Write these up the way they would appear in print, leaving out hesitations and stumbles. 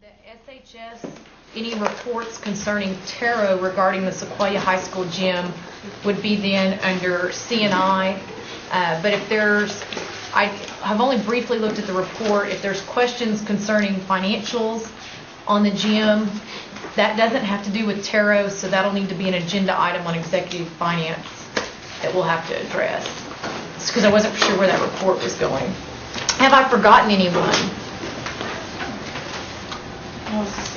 The SHS, any reports concerning Taro regarding the Sequoia High School gym would be then under CNI. But if there's, I have only briefly looked at the report. If there's questions concerning financials on the gym, that doesn't have to do with Taro, so that'll need to be an agenda item on executive finance that we'll have to address. It's because I wasn't sure where that report was going. Have I forgotten anyone? Is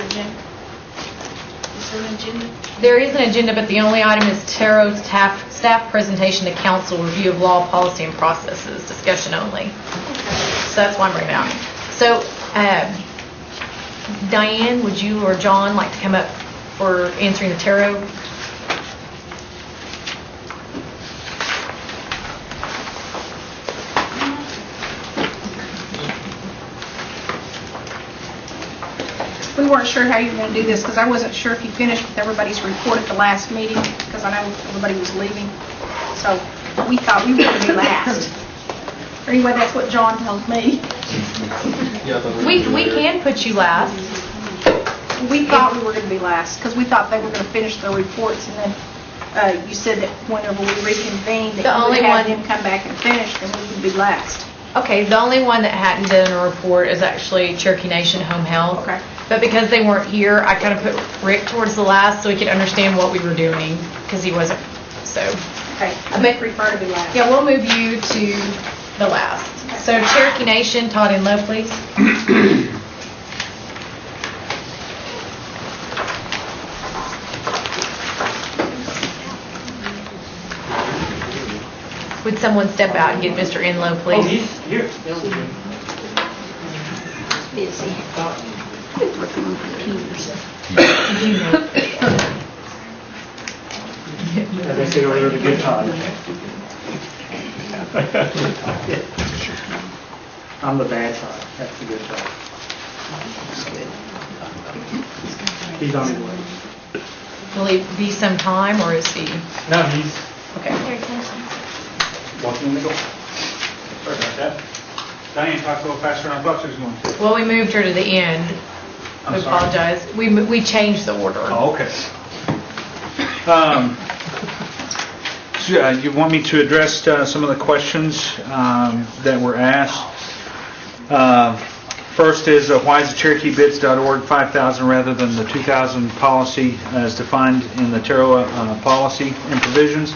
there an agenda? There is an agenda, but the only item is Taro's staff presentation to council, review of law, policy, and processes, discussion only. So that's why I'm bringing it out. So, Diane, would you or John like to come up for answering the Taro? We weren't sure how you were going to do this because I wasn't sure if you finished with everybody's report at the last meeting because I know everybody was leaving. So we thought we were going to be last. Anyway, that's what John told me. We can put you last. We thought we were going to be last because we thought they were going to finish their reports, and then you said that whenever we reconvened that you would have them come back and finish, then we would be last. Okay, the only one that hadn't done a report is actually Cherokee Nation Home Health. Okay. But because they weren't here, I kind of put Rick towards the last so he could understand what we were doing because he wasn't. So. Okay. I may prefer to be last. Yeah, we'll move you to the last. Okay. So Cherokee Nation, Todd and Lowe, please. Would someone step out and get Mr. Enlow, please? Oh, he's here. Busy. Working on computers. As I said earlier, the good time. I'm the bad side. That's the good side. He's on his way. Will he be some time, or is he? No, he's Okay. walking in the door. Sorry about that. Diane talked a little faster than I thought she was going to. Well, we moved her to the end. I'm We sorry. apologize. We changed the order. Oh, okay. So, you want me to address some of the questions that were asked? First is why is the CherokeeBids.org 5,000 rather than the 2,000 policy as defined in the Taro policy and provisions?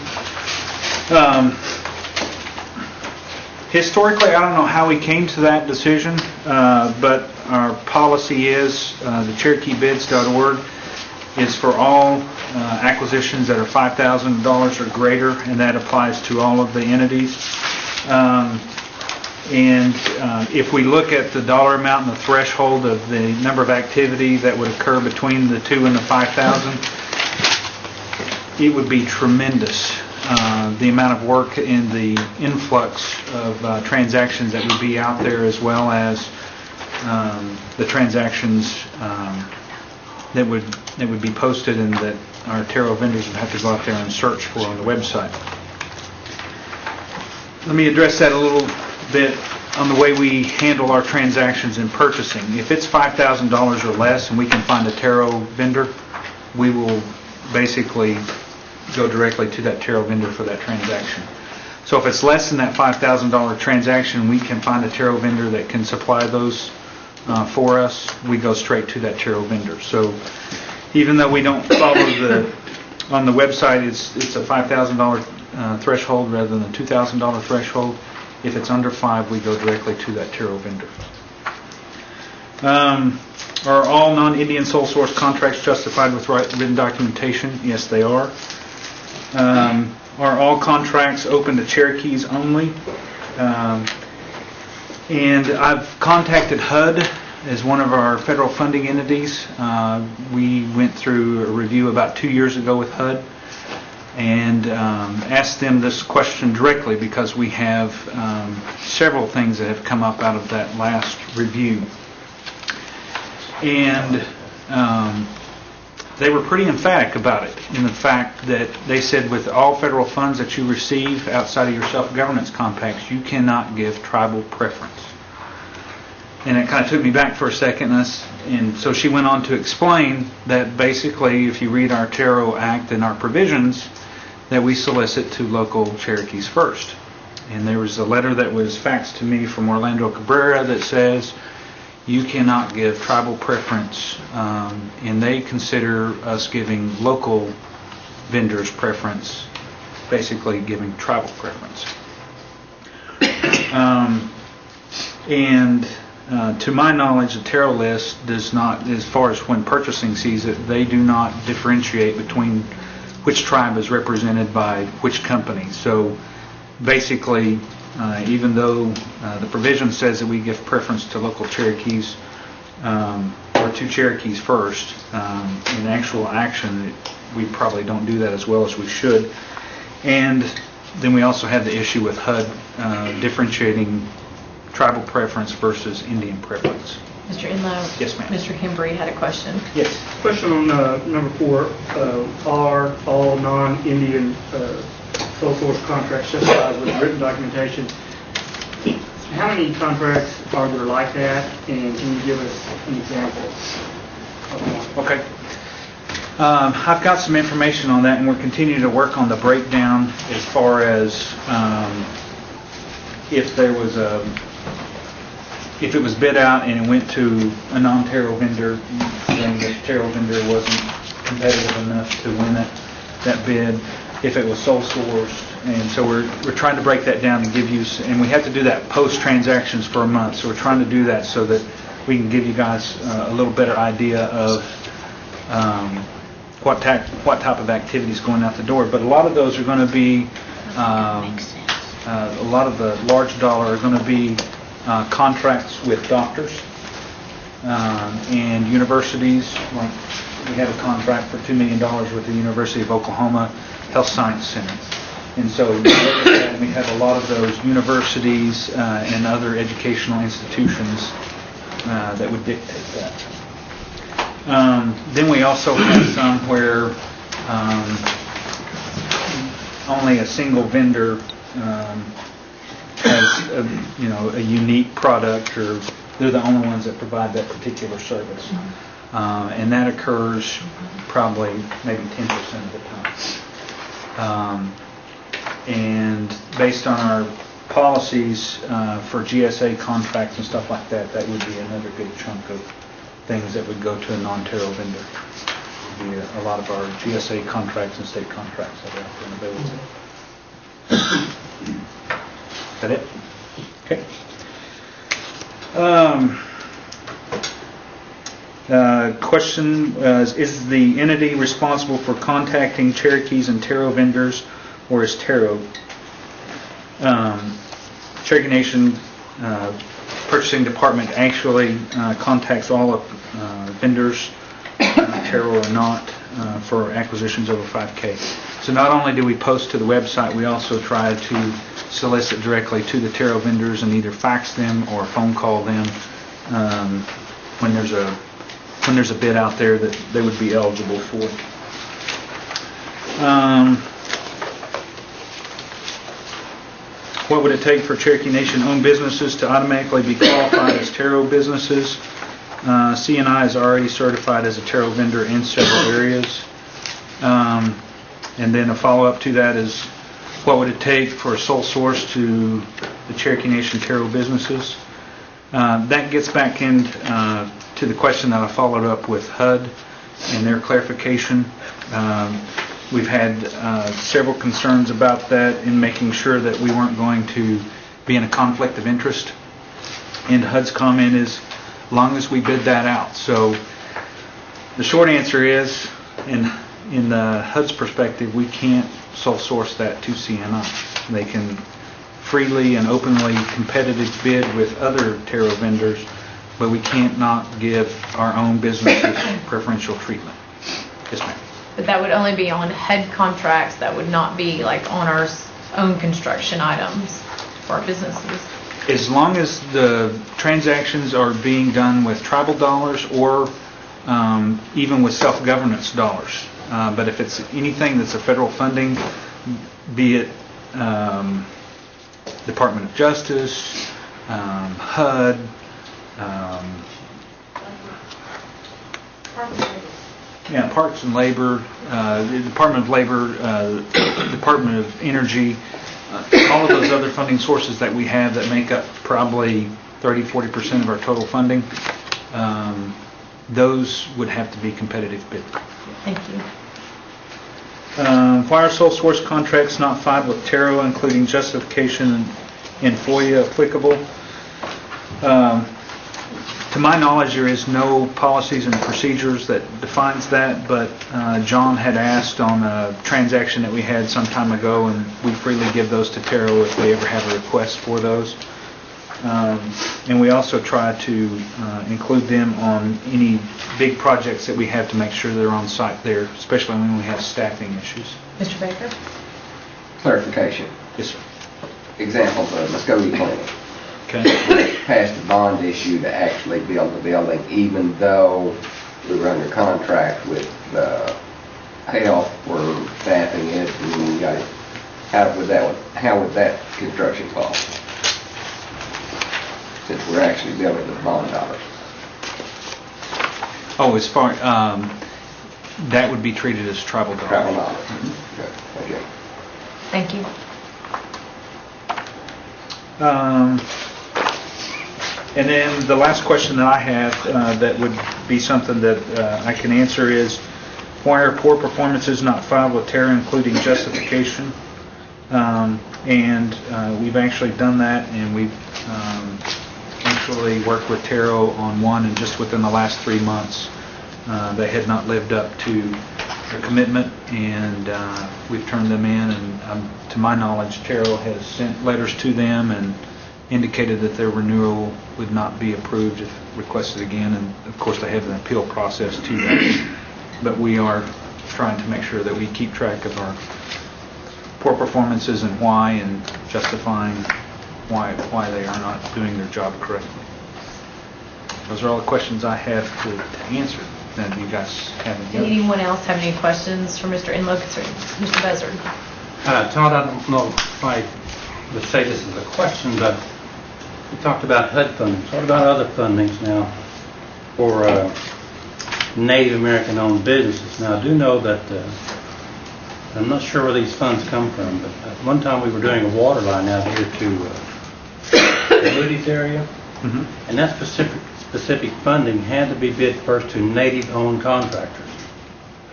Historically, I don't know how we came to that decision, but our policy is the CherokeeBids.org is for all acquisitions that are $5,000 or greater, and that applies to all of the entities. And if we look at the dollar amount and the threshold of the number of activity that would occur between the 2 and the 5,000, it would be tremendous. The amount of work and the influx of transactions that would be out there, as well as the transactions that would be posted and that our Taro vendors would have to go out there and search for on the website. Let me address that a little bit on the way we handle our transactions in purchasing. If it's $5,000 or less and we can find a Taro vendor, we will basically go directly to that Taro vendor for that transaction. So if it's less than that $5,000 transaction, we can find a Taro vendor that can supply those for us. We go straight to that Taro vendor. So even though we don't follow on the website, it's a $5,000 threshold rather than a $2,000 threshold. If it's under 5, we go directly to that Taro vendor. Are all non-Indian sole source contracts justified with written documentation? Yes, they are. Are all contracts open to Cherokees only? And I've contacted HUD as one of our federal funding entities. We went through a review about 2 years ago with HUD and asked them this question directly because we have several things that have come up out of that last review. And they were pretty emphatic about it, in the fact that they said with all federal funds that you receive outside of your self-governance compacts, you cannot give tribal preference. And it kind of took me back for a second, and so she went on to explain that basically, if you read our Taro Act and our provisions, that we solicit to local Cherokees first. And there was a letter that was faxed to me from Orlando Cabrera that says you cannot give tribal preference, and they consider us giving local vendors preference, basically giving tribal preference. To my knowledge, the Taro list does not, as far as when purchasing sees it, they do not differentiate between which tribe is represented by which company. So basically, even though the provision says that we give preference to local Cherokees, or to Cherokees first, in actual action, we probably don't do that as well as we should. And then we also have the issue with HUD differentiating tribal preference versus Indian preference. Mr. Enlow? Yes, ma'am. Mr. Hembry had a question. Yes. Question on number 4, are all non-Indian sole source contracts justified with written documentation? How many contracts are there like that, and can you give us an example of one? Okay. I've got some information on that, and we're continuing to work on the breakdown as far as if it was bid out and it went to a non-Taro vendor, and the Taro vendor wasn't competitive enough to win that bid, if it was sole sourced. And so we're trying to break that down and give you, and we have to do that post-transactions for a month, so we're trying to do that so that we can give you guys a little better idea of what type of activities going out the door. But a lot of those are going to be, a lot of the large dollar are going to be contracts with doctors and universities. Like we have a contract for $2 million with the University of Oklahoma Health Science Center. And so we have a lot of those universities and other educational institutions that would dictate that. Then we also have some where only a single vendor has a unique product, or they're the only ones that provide that particular service. And that occurs probably maybe 10% of the time. And based on our policies for GSA contracts and stuff like that, that would be another good chunk of things that would go to a non-Taro vendor. Would be a lot of our GSA contracts and state contracts that are out there available. Is that it? Okay. Question is the entity responsible for contacting Cherokees and Taro vendors, or is Taro? Cherokee Nation Purchasing Department actually contacts all of vendors, Taro or not, for acquisitions over 5K. So not only do we post to the website, we also try to solicit directly to the Taro vendors and either fax them or phone call them when there's a bid out there that they would be eligible for. What would it take for Cherokee Nation-owned businesses to automatically be qualified as Taro businesses? C&I is already certified as a Taro vendor in several areas. And then a follow-up to that is, what would it take for a sole source to the Cherokee Nation Taro businesses? That gets back into to the question that I followed up with HUD and their clarification. We've had several concerns about that in making sure that we weren't going to be in a conflict of interest. And HUD's comment is, long as we bid that out. So the short answer is, in the HUD's perspective, we can't sole source that to CNI. They can freely and openly competitive bid with other Taro vendors, but we can't not give our own businesses preferential treatment. Yes, ma'am. But that would only be on HUD contracts. That would not be like on our own construction items for our businesses. As long as the transactions are being done with tribal dollars or even with self-governance dollars. But if it's anything that's a federal funding, be it Department of Justice, HUD, Yeah, Parks and Labor, the Department of Labor, Department of Energy, all of those other funding sources that we have that make up probably 30-40% of our total funding, those would have to be competitive bid. Thank you. Fire sole source contracts not filed with TARO, including justification and FOIA applicable. To my knowledge, there is no policies and procedures that defines that, but John had asked on a transaction that we had some time ago, and we freely give those to TARO if they ever have a request for those. And we also try to include them on any big projects that we have to make sure they're on site there, especially when we have staffing issues. Mr. Baker? Clarification. Yes, sir. Example, the Muskogee Clinic. Okay. Passed a bond issue to actually build the building, even though we were under contract with health for staffing it, and you got it. How would that construction cost? Since we're actually building the bond dollars. Oh, as far, that would be treated as travel dollars. Travel dollars. Good. Okay. Thank you. And then the last question that I have that would be something that I can answer is, why are poor performances not filed with TARO, including justification? And we've actually done that, and we've actually worked with TARO on one, and just within the last 3 months, they had not lived up to their commitment, and we've turned them in, and to my knowledge, TARO has sent letters to them and indicated that their renewal would not be approved if requested again, and of course they have an appeal process to that. But we are trying to make sure that we keep track of our poor performances and why, and justifying why they are not doing their job correctly. Those are all the questions I have to answer that you guys haven't yet. Anyone else have any questions for Mr. Enlow concerning Mr. Buzzard? Todd, I don't know if I would say this is a question, but we talked about HUD funding. What about other fundings now for Native American-owned businesses? Now, I do know that, I'm not sure where these funds come from, but at one time we were doing a water line out here to the Moody's area, and that specific funding had to be bid first to Native-owned contractors.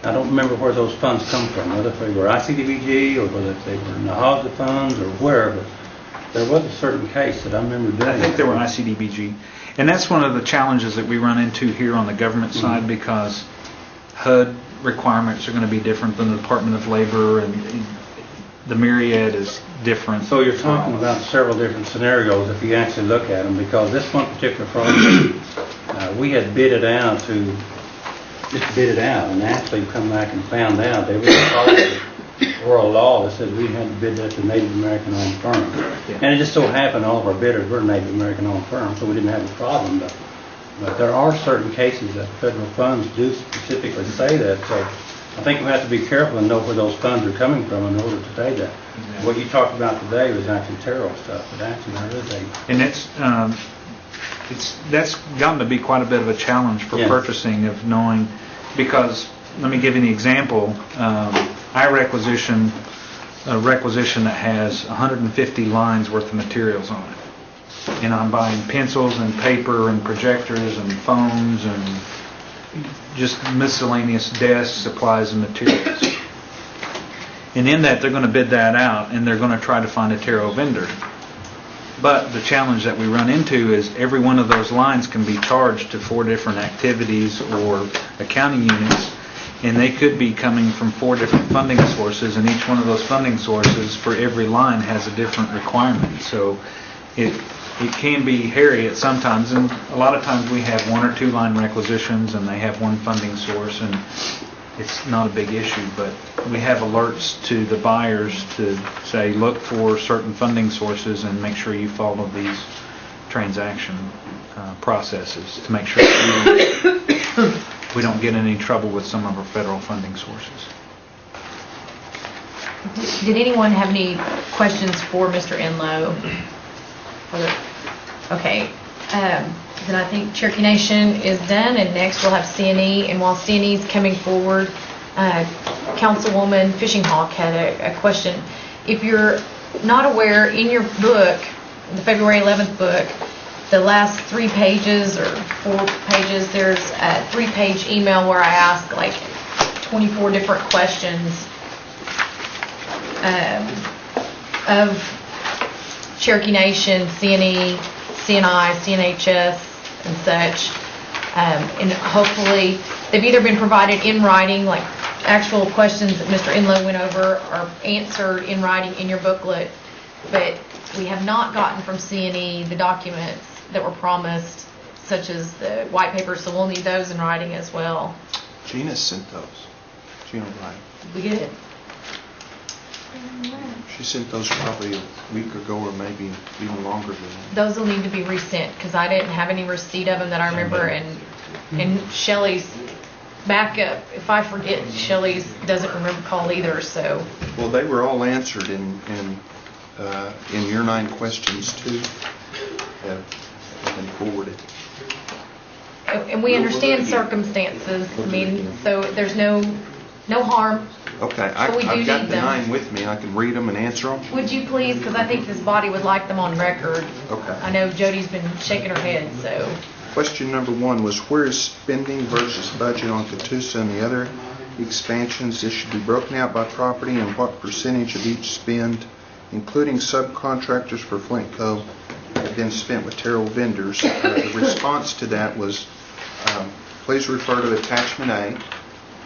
I don't remember where those funds come from, whether they were ICDBG or whether they were NAHAGA funds or where, but there was a certain case that I remember doing. I think they were ICDBG. And that's one of the challenges that we run into here on the government side, because HUD requirements are going to be different than the Department of Labor, and the myriad is different. So you're talking about several different scenarios if you actually look at them, because this one particular project, we had bid it out to just bid it out, and actually come back and found out there was a policy or a law that said we had to bid that to Native American-owned firms. And it just so happened all of our bidders were Native American-owned firms, so we didn't have a problem. But there are certain cases that federal funds do specifically say that, so I think we have to be careful and know where those funds are coming from in order to say that. Exactly. What you talked about today was actually TARO stuff, but actually there is a... And that's gotten to be quite a bit of a challenge for purchasing, of knowing, because let me give you an example. I requisition a requisition that has 150 lines worth of materials on it, and I'm buying pencils and paper and projectors and phones and just miscellaneous desk supplies and materials. And in that, they're going to bid that out, and they're going to try to find a TARO vendor. But the challenge that we run into is every one of those lines can be charged to 4 different activities or accounting units, and they could be coming from 4 different funding sources, and each one of those funding sources for every line has a different requirement. So it can be hairy at sometimes, and a lot of times we have 1 or 2 line requisitions and they have 1 funding source, and it's not a big issue, but we have alerts to the buyers to say, look for certain funding sources and make sure you follow these transaction processes to make sure that we don't get in any trouble with some of our federal funding sources. Did anyone have any questions for Mr. Enlow? Okay. Then I think Cherokee Nation is done, and next we'll have CNE. And while CNE is coming forward, Councilwoman Fishing Hawk had a question. If you're not aware, in your book, the February 11th book, the last 3 pages or 4 pages, there's a 3-page email where I ask like 24 different questions of Cherokee Nation, CNE, CNI, CNHS, and such. And hopefully, they've either been provided in writing, like actual questions that Mr. Enlow went over are answered in writing in your booklet, but we have not gotten from CNE the documents that were promised, such as the white paper, so we'll need those in writing as well. Gina sent those. Gina Wright. We did. She sent those probably a week ago or maybe even longer than that. Those will need to be resent, because I didn't have any receipt of them that I remember, and Shelley's backup, if I forget, Shelley's doesn't remember call either, so. Well, they were all answered in your 9 questions too. Have been forwarded. And we understand circumstances, I mean, so there's no harm. Okay, But we do I've got need the them. 9 with me. I can read them and answer them. Would you please, because I think this body would like them on record. Okay. I know Jody's been shaking her head, so. Question number 1 was, where is spending versus budget on Catoosa and the other expansions? This should be broken out by property and what percentage of each spend, including subcontractors for Flintco, have been spent with Terrell vendors. The response to that was, please refer to attachment A.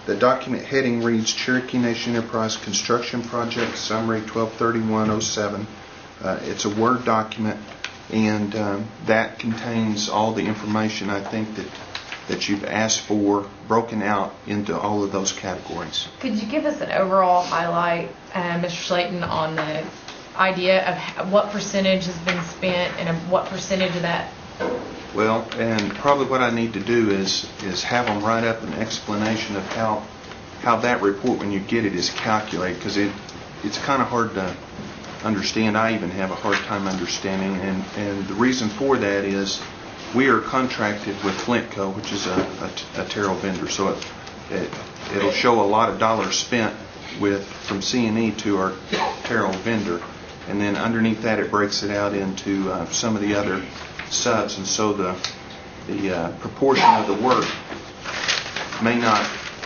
The document heading reads Cherokee Nation Enterprise Construction Project Summary 12/31/07. It's a Word document, and that contains all the information I think that you've asked for, broken out into all of those categories. Could you give us an overall highlight, Mr. Slayton, on the idea of what percentage has been spent and what percentage of that? Well, and probably what I need to do is have them write up an explanation of how that report, when you get it, is calculated, because it's kind of hard to understand. I even have a hard time understanding, and the reason for that is we are contracted with Flintco, which is a Terrell vendor, so it'll show a lot of dollars spent from C&E to our Terrell vendor, and then underneath that it breaks it out into some of the other subs, and so the proportion of the work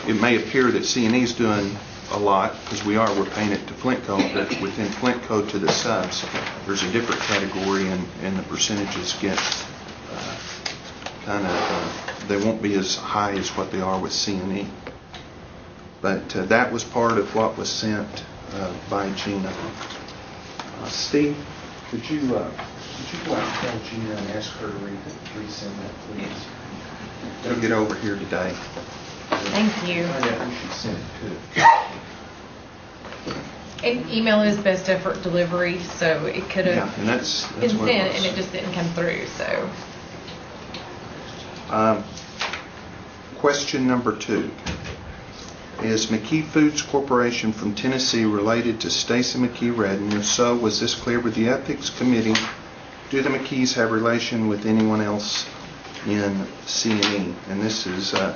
it may appear that C&E is doing a lot, because we're paying it to Flintco, but within Flintco to the subs, there's a different category, and the percentages get they won't be as high as what they are with C&E. But that was part of what was sent by Gina. Steve, could you go out and tell Gina and ask her to resend that, please? It'll get over here today. Thank you. Find out who she sent it to. And email is best effort delivery, so it could Yeah, have and that's been what sent it and was. it just didn't come through, so. Question number 2. Is McKee Foods Corporation from Tennessee related to Stacy McKee Redden? If so, was this clear with the Ethics Committee? Do the McKees have relation with anyone else in C&E? And this is, I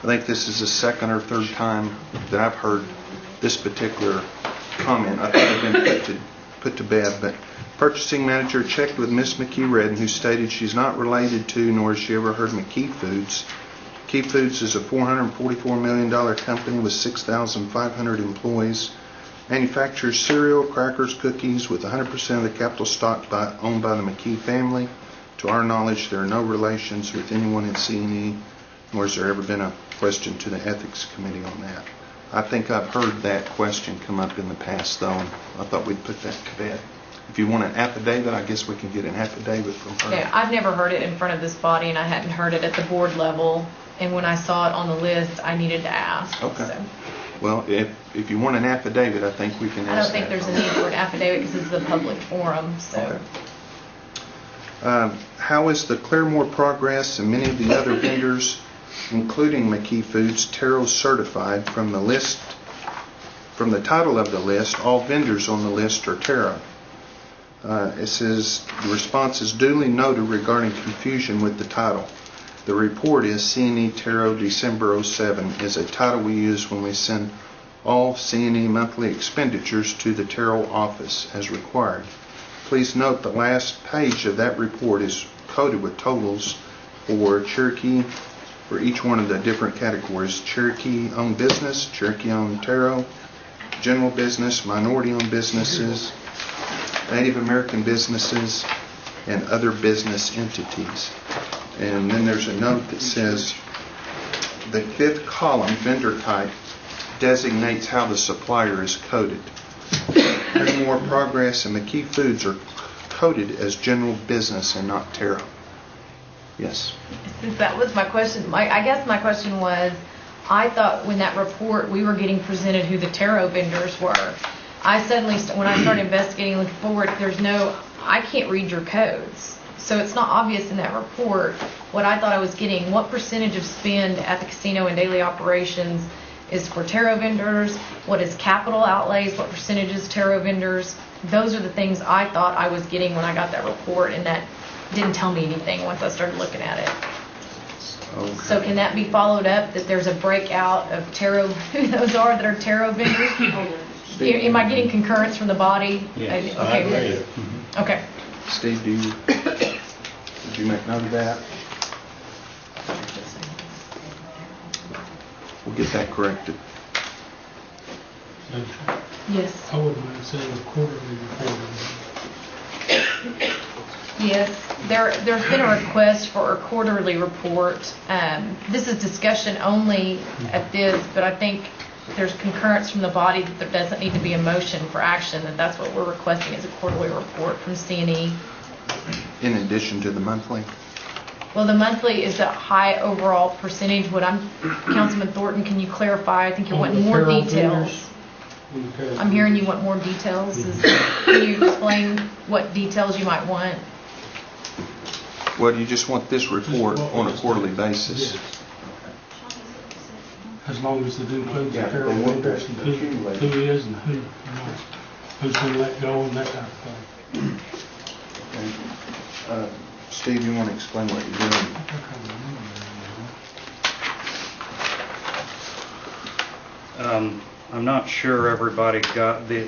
think this is the second or third time that I've heard this particular comment. I thought it had been put to bed, but purchasing manager checked with Miss McKee Redden, who stated she's not related to, nor has she ever heard of McKee Foods. McKee Foods is a $444 million company with 6,500 employees. Manufactures cereal, crackers, cookies, with 100% of the capital stock owned by the McKee family. To our knowledge, there are no relations with anyone in C&E, nor has there ever been a question to the Ethics Committee on that. I think I've heard that question come up in the past, though, and I thought we'd put that to bed. If you want an affidavit, I guess we can get an affidavit from her. Yeah, I've never heard it in front of this body, and I hadn't heard it at the board level. And when I saw it on the list, I needed to ask. Okay. So. Well, if you want an affidavit, I think we can I don't ask think that. there's a need for an affidavit because this is a public forum, so. Okay. How is the Claremore Progress and many of the other vendors, including McKee Foods, Terrell certified? From the list, from the title of the list, all vendors on the list are Terrell. It says, the response is duly noted regarding confusion with the title. The report is C&E Taro December 07 is a title we use when we send all C&E monthly expenditures to the Taro office as required. Please note the last page of that report is coded with totals for Cherokee, for each one of the different categories: Cherokee owned business, Cherokee owned Taro, general business, minority owned businesses, Native American businesses, and other business entities. And then there's a note that says the fifth column, vendor type, designates how the supplier is coded. More Progress and McKee Foods are coded as general business and not Taro. Yes. Since that was my question, I guess my question was, I thought when that report, we were getting presented who the Taro vendors were. I suddenly, when I started investigating, looking forward, I can't read your codes. So it's not obvious in that report what I thought I was getting. What percentage of spend at the casino and daily operations is for Taro vendors? What is capital outlays? What percentage is Taro vendors? Those are the things I thought I was getting when I got that report, and that didn't tell me anything once I started looking at it. Okay. So can that be followed up, that there's a breakout of Taro, who those are that are Taro vendors? Am I getting concurrence from the body? Yes, Okay. I agree. Okay. Steve, did you make note of that? We'll get that corrected. Yes. I wouldn't mind saying a quarterly report. Yes, there's been a request for a quarterly report. This is discussion only at this, but I think there's concurrence from the body that there doesn't need to be a motion for action, that that's what we're requesting, is a quarterly report from C&E. In addition to the monthly? Well, the monthly is a high overall percentage. Councilman Thornton, can you clarify? I think you're wanting more details. I'm hearing you want more details. Can you explain what details you might want? Well, you just want this report on a quarterly basis? Yes. As long as it includes the Yeah, Taro they want vendors that and accumulated. who is and who not, who's been let go and that type of thing. Okay. Steve, you want to explain what you're doing? I'm not sure everybody got the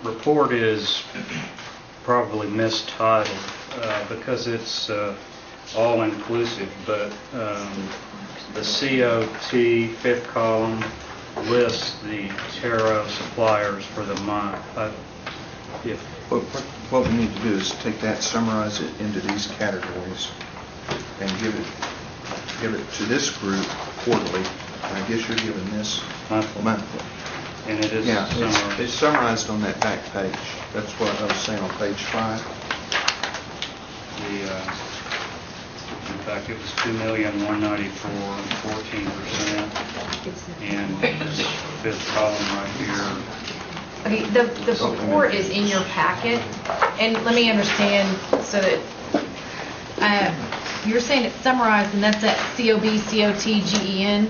report is probably mistitled because it's all inclusive, but the COT fifth column lists the Taro suppliers for the month. What we need to do is take that, summarize it into these categories, and give it to this group quarterly. And I guess you're giving this monthly. And it is Yeah, summarized. it's summarized on that back page. That's what I was saying on page 5. In fact, it was $2,194,000, 14%, and this fifth column right here. Okay, the report is in your packet, and let me understand so that you're saying it's summarized, and that's at COBCOTGEN.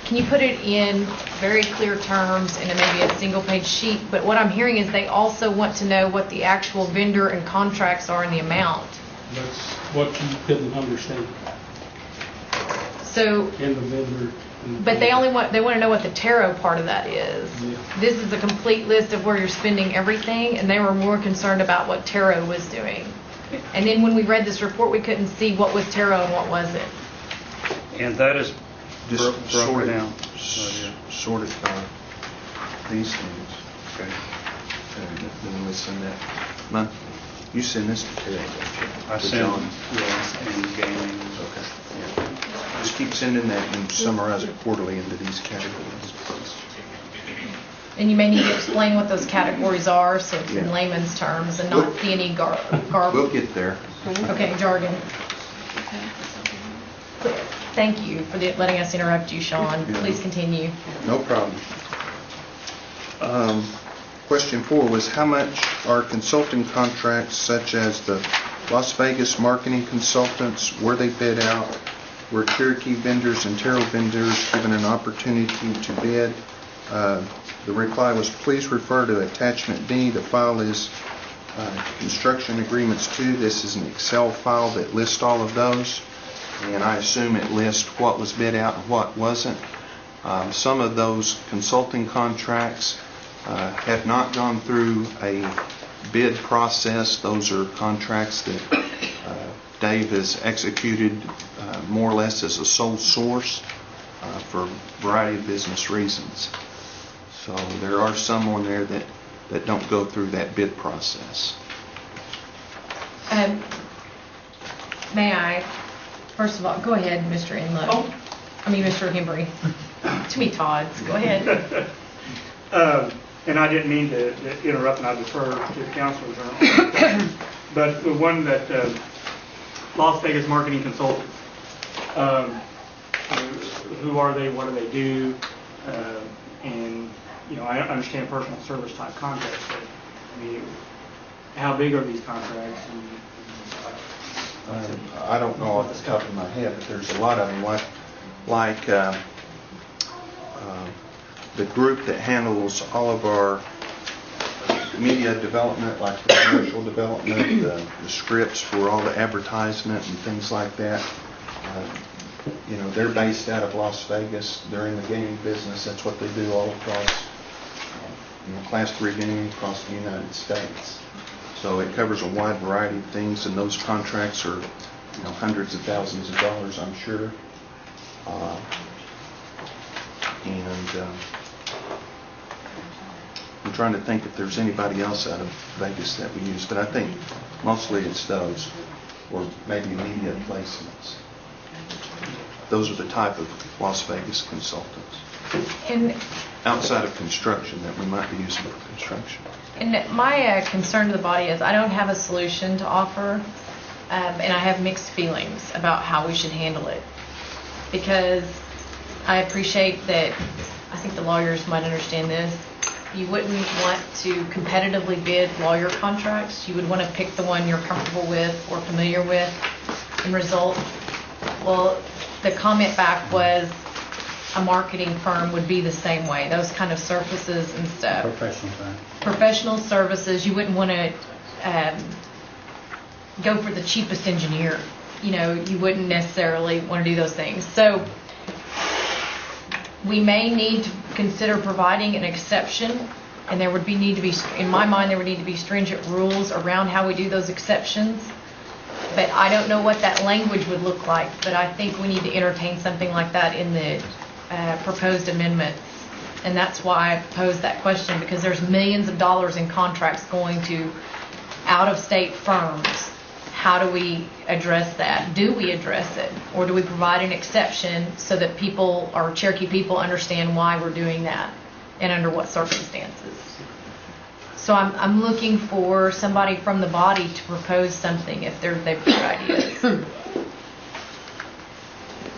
Can you put it in very clear terms in maybe a single-page sheet? But what I'm hearing is they also want to know what the actual vendor and contracts are and the amount. That's what you couldn't understand So, in the vendor. but they want to know what the Taro part of that is. Yeah. This is a complete list of where you're spending everything, and they were more concerned about what Taro was doing. And then when we read this report, we couldn't see what was Taro and what wasn't. And that is Just broken down. Sort it by these things. Okay. And then we send that monthly. You send this to Terry, don't you? I To sent, John. yeah, and gaming. Okay. Yeah. Just keep sending that and summarize it quarterly into these categories. And you may need to explain what those categories are, so it's in Yeah. layman's terms and not C&E garb. We'll get there. Okay, jargon. Thank you for letting us interrupt you, Sean. Yeah. Please continue. No problem. Question 4 was how much are consulting contracts such as the Las Vegas marketing consultants, were they bid out? Were Cherokee vendors and Taro vendors given an opportunity to bid? The reply was, please refer to attachment B. The file is Construction Agreements 2. This is an Excel file that lists all of those, and I assume it lists what was bid out and what wasn't. Some of those consulting contracts have not gone through a bid process. Those are contracts that Dave has executed more or less as a sole source for a variety of business reasons. So there are some on there that don't go through that bid process. May I, first of all, go ahead, Mr. Inlet. Oh. I mean, Mr. Hembry. Too many Todds. Go ahead. And I didn't mean to interrupt, and I defer to the councilors. But the one that Las Vegas Marketing Consultants, who are they? What do they do? And I understand personal service type contracts, but I mean, how big are these contracts? I don't know off the top of my head, but there's a lot of them. Like the group that handles all of our media development, like the commercial development, the scripts for all the advertisement and things like that. They're based out of Las Vegas. They're in the gaming business. That's what they do all across, Class 3 gaming across the United States. So it covers a wide variety of things, and those contracts are, hundreds of thousands of dollars, I'm sure. I'm trying to think if there's anybody else out of Vegas that we use, but I think mostly it's those, or maybe media placements. Those are the type of Las Vegas consultants. And Outside of construction that we might be using for construction. my concern to the body is I don't have a solution to offer, and I have mixed feelings about how we should handle it. Because I appreciate that, I think the lawyers might understand this, you wouldn't want to competitively bid lawyer contracts. You would want to pick the one you're comfortable with or familiar with and result. Well, the comment back was a marketing firm would be the same way. Those kind of services and stuff. Professional firm. Professional services, you wouldn't want to go for the cheapest engineer. You wouldn't necessarily want to do those things. So we may need to consider providing an exception, and there would need to be, in my mind, there would need to be stringent rules around how we do those exceptions. But I don't know what that language would look like, but I think we need to entertain something like that in the proposed amendments. And that's why I posed that question, because there's millions of dollars in contracts going to out-of-state firms. How do we address that? Do we address it? Or do we provide an exception so that people, or Cherokee people, understand why we're doing that and under what circumstances? So I'm looking for somebody from the body to propose something if they've got ideas.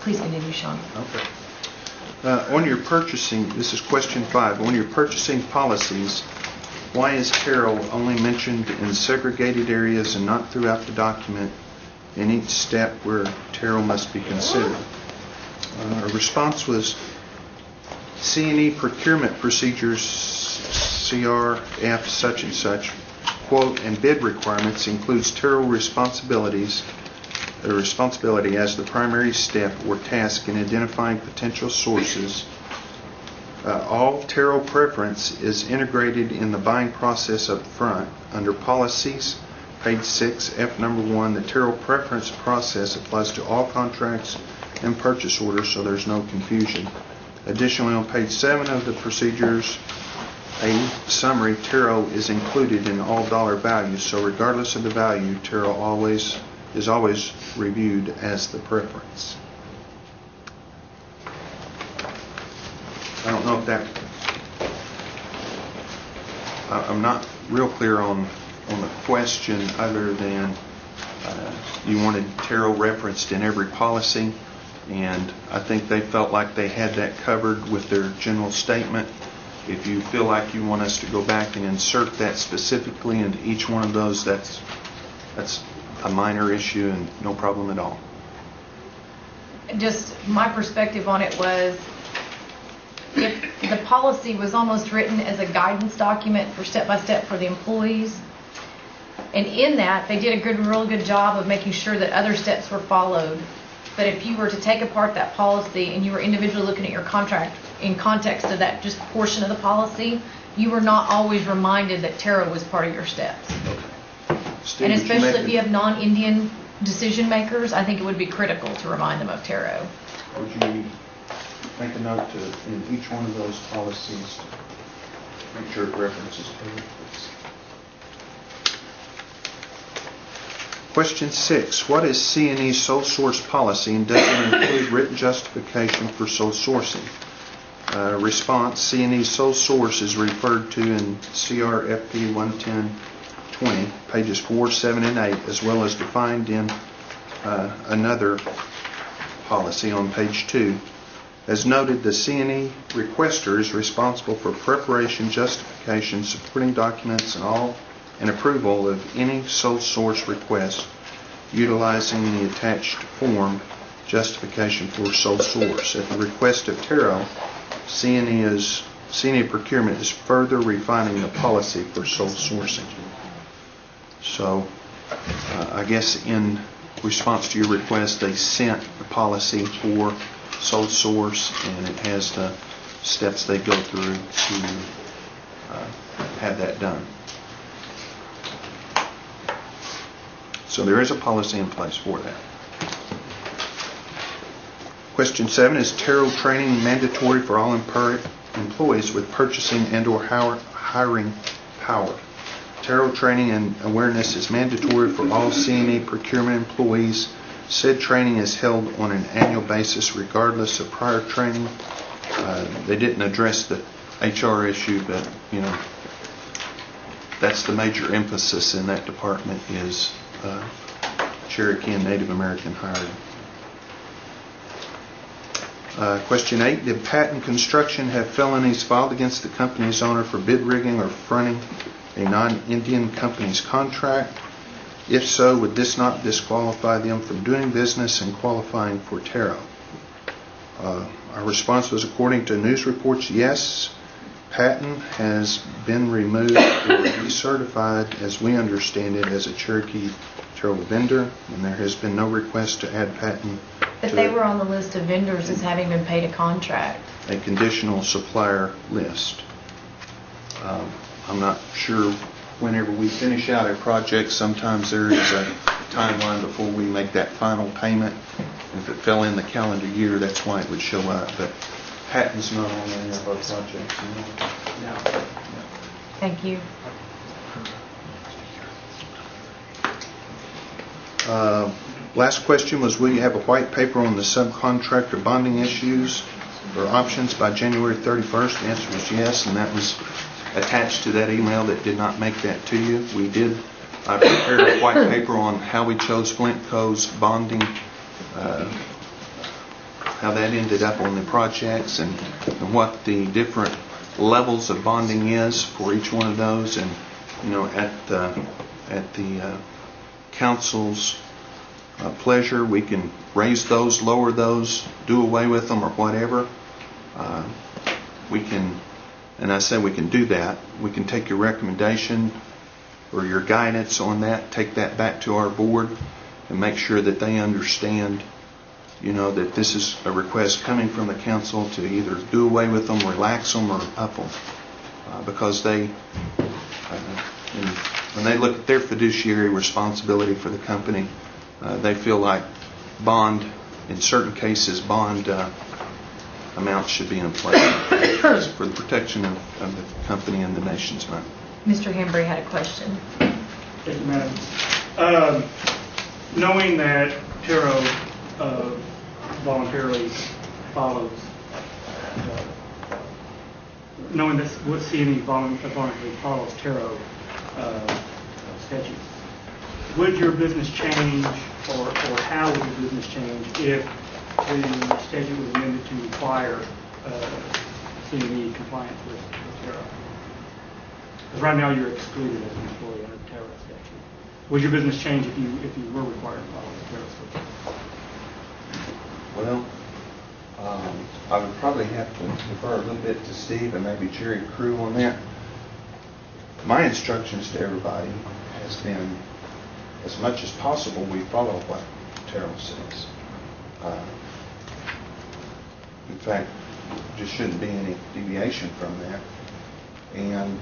Please continue, Sean. Okay. On your purchasing, this is question 5. On your purchasing policies, why is Terrell only mentioned in segregated areas and not throughout the document in each step where Terrell must be considered? Our response was C&E procurement procedures, CRF such and such, quote, and bid requirements includes Terrell responsibility as the primary step or task in identifying potential sources. All Terrell preference is integrated in the buying process up front. Under policies, page 6, F number 1, the Terrell preference process applies to all contracts and purchase orders, so there's no confusion. Additionally, on page 7 of the procedures, a summary, Terrell is included in all dollar values, so regardless of the value, Terrell is always reviewed as the preference. I don't know if that, I'm not real clear on the question other than you wanted Terrell referenced in every policy, and I think they felt like they had that covered with their general statement. If you feel like you want us to go back and insert that specifically into each one of those, that's a minor issue and no problem at all. Just my perspective on it was, if the policy was almost written as a guidance document for step-by-step for the employees. And in that, they did a real good job of making sure that other steps were followed. But if you were to take apart that policy and you were individually looking at your contract in context of that just portion of the policy, you were not always reminded that Tara was part of your steps. Steve, And would you especially make if a- you have non-Indian decision makers, I think it would be critical to remind them of Taro. Would you make a note to, in each one of those policies, make sure it references Tara, please? Question 6, what is C&E's sole source policy and does it include written justification for sole sourcing? Response, C&E's sole source is referred to in CRFP 11020, pages 4, 7, and 8, as well as defined in another policy on page 2. As noted, the C&E requester is responsible for preparation, justification, supporting documents, and approval of any sole source request utilizing the attached form justification for sole source. At the request of Taro, C&E procurement is further refining the policy for sole sourcing. So I guess in response to your request, they sent the policy for sole source, and it has the steps they go through to have that done. So there is a policy in place for that. Question 7, is Taro training mandatory for all employees with purchasing and/or hiring power? Taro training and awareness is mandatory for all C&E procurement employees. Said training is held on an annual basis regardless of prior training. They didn't address the HR issue, but that's the major emphasis in that department is Cherokee and Native American hiring. Question 8, did Patton Construction have felonies filed against the company's owner for bid rigging or fronting a non-Indian company's contract? If so, would this not disqualify them from doing business and qualifying for Taro? Our response was, according to news reports, yes. Patton has been removed or decertified, as we understand it, as a Cherokee Taro vendor, and there has been no request to add Patton But to they were on the list of vendors as having been paid a contract. a conditional supplier list. I'm not sure, whenever we finish out a project, sometimes there is a timeline before we make that final payment. If it fell in the calendar year, that's why it would show up, but Patton's not on any of our projects. No. Thank you. Last question was, will you have a white paper on the subcontractor bonding issues or options by January 31st? The answer was yes, and that was attached to that email that did not make that to you. We did. I prepared a white paper on how we chose Flintco's bonding, how that ended up on the projects, and what the different levels of bonding is for each one of those. And at the council's pleasure, we can raise those, lower those, do away with them, or whatever. We can, and I say we can do that. We can take your recommendation or your guidance on that, take that back to our board, and make sure that they understand, that this is a request coming from the council to either do away with them, relax them, or up them. Because they, when they look at their fiduciary responsibility for the company, they feel like in certain cases, bond amounts should be in place for the protection of the company and the nation's money. Mr. Hembry had a question. Thank you, Madam. Knowing that Taro voluntarily follows, knowing that what C&E voluntarily follows Taro statutes, would your business change, or how would your business change if the statute was amended to require C&E compliance with Taro? Because right now you're excluded as an employee under the Taro statute. Would your business change if you were required to follow the Taro statute? Well, I would probably have to defer a little bit to Steve and maybe Jerry Crew on that. My instructions to everybody has been, as much as possible, we follow what Terrell says. In fact, there shouldn't be any deviation from that. And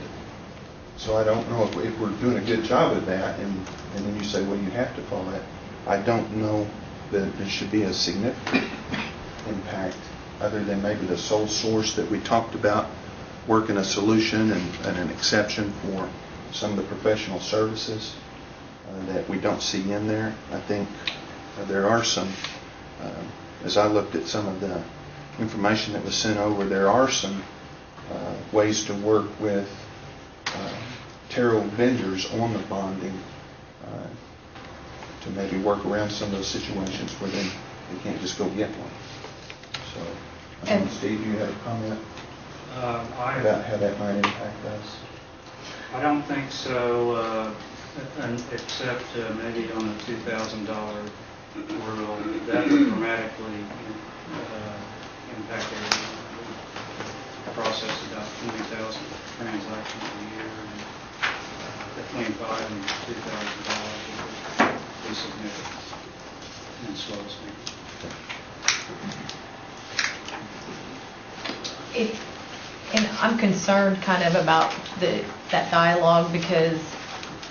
so I don't know if we're doing a good job of that, and then you say, well, you have to follow that. I don't know that there should be a significant impact other than maybe the sole source that we talked about, working a solution and an exception for some of the professional services that we don't see in there. I think there are some, as I looked at some of the information that was sent over, there are some ways to work with Terrell vendors on the bonding to maybe work around some of those situations where they can't just go get one. So, And Steve, you have a comment I about how that might impact us? don't think so, except maybe on the $2,000 rule. That would dramatically impact the process about 20,000 transactions a year. And between $5,000 and $2,000 would be significant and slows things. And I'm concerned kind of about that dialogue, because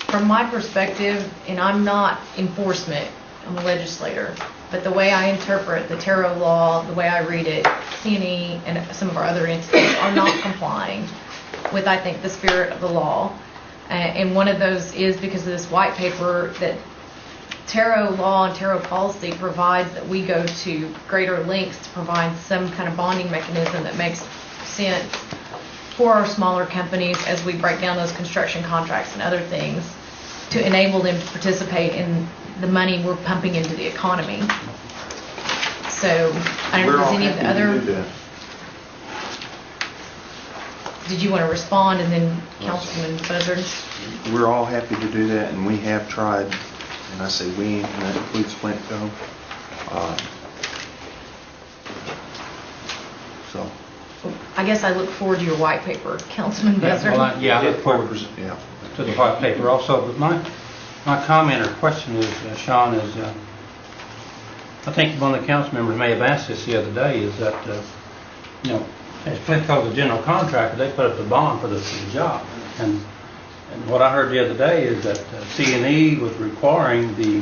from my perspective, and I'm not enforcement, I'm a legislator, but the way I interpret the Terrell law, the way I read it, C&E and some of our other entities are not complying with, I think, the spirit of the law. And one of those is because of this white paper that Terrell law and Terrell policy provides that we go to greater lengths to provide some kind of bonding mechanism that makes sense for our smaller companies as we break down those construction contracts and other things to enable them to participate in the money we're pumping into the economy. So, I don't know if there's any of the other... Did you want to respond, and then Councilman Buzzard? We're all happy to do that, and we have tried, and I say we, and that includes Flintco. So, I guess I look forward to your white paper, Councilman Buzzard. I look forward yeah. to the white paper also, but my comment or question is, Sean, is I think one of the council members may have asked this the other day, is that, as Flintco's a general contractor, they put up the bond for the job. And what I heard the other day is that C&E was requiring the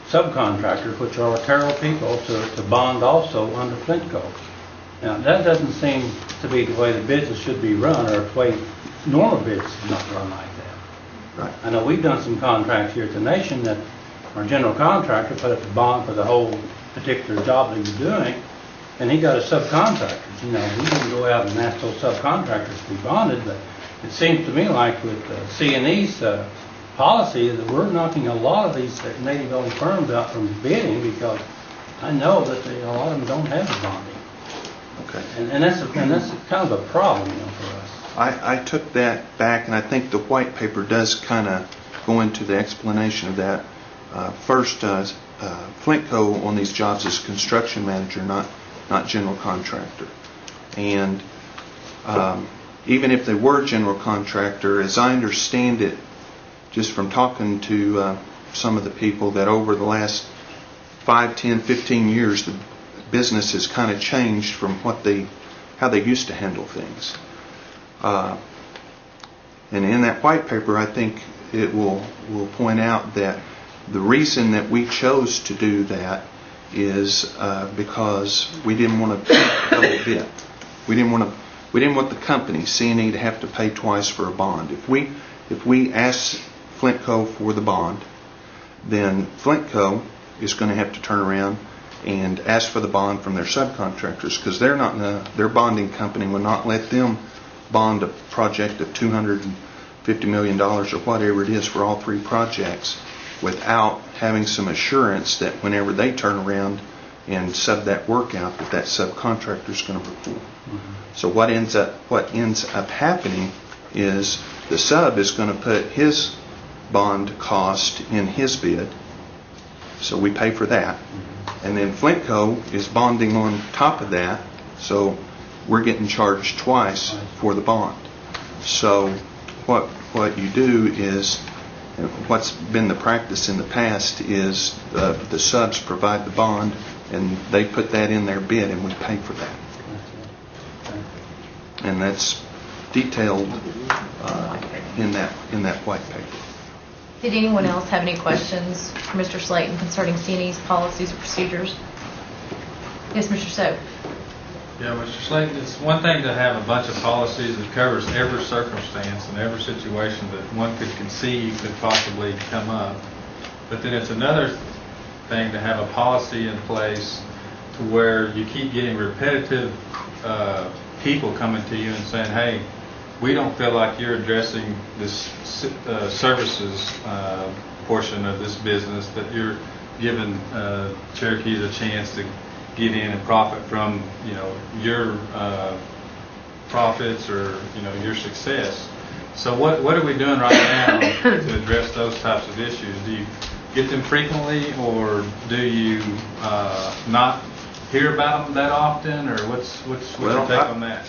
subcontractors, which are Terrell people, to bond also under Flintco. Now, that doesn't seem to be the way the business should be run, or the way normal business is not run like that. Right. I know we've done some contracts here at the Nation that our general contractor put up the bond for the whole particular job that he was doing, and he got a subcontractor. He didn't go out and ask those subcontractors to be bonded, but it seems to me like with C&E's policy that we're knocking a lot of these native-owned firms out from bidding, because I know that a lot of them don't have the bonding. Okay. And that's kind of a problem, for us. I took that back, and I think the white paper does kind of go into the explanation of that. First, Flintco on these jobs is construction manager, not general contractor. And even if they were general contractor, as I understand it, just from talking to some of the people, that over the last 5, 10, 15 years, the business has kind of changed from how they used to handle things. And in that white paper, I think it will point out that the reason that we chose to do that is because we didn't want to double bid. We didn't want the company, C&E, to have to pay twice for a bond. If we ask Flintco for the bond, then Flintco is going to have to turn around and ask for the bond from their subcontractors, because their bonding company will not let them bond a project of $250 million or whatever it is for all 3 projects without having some assurance that whenever they turn around and sub that work out, that subcontractor is going to perform. Mm-hmm. So what ends up happening is the sub is going to put his bond cost in his bid, So we pay for that. And then Flintco is bonding on top of that, so we're getting charged twice for the bond. So what you do is, what's been the practice in the past is the subs provide the bond, and they put that in their bid, and we pay for that. And that's detailed in that white paper. Did anyone else have any questions for Mr. Slayton concerning C&E's policies or procedures? Yes, Mr. Soap. Yeah, Mr. Slayton, it's one thing to have a bunch of policies that covers every circumstance and every situation that one could conceive could possibly come up. But then it's another thing to have a policy in place to where you keep getting repetitive people coming to you and saying, hey, we don't feel like you're addressing this services portion of this business, that you're giving Cherokees a chance to get in and profit from, your profits or, your success. So what are we doing right now to address those types of issues? Do you get them frequently, or do you not hear about them that often, or what's your take on that?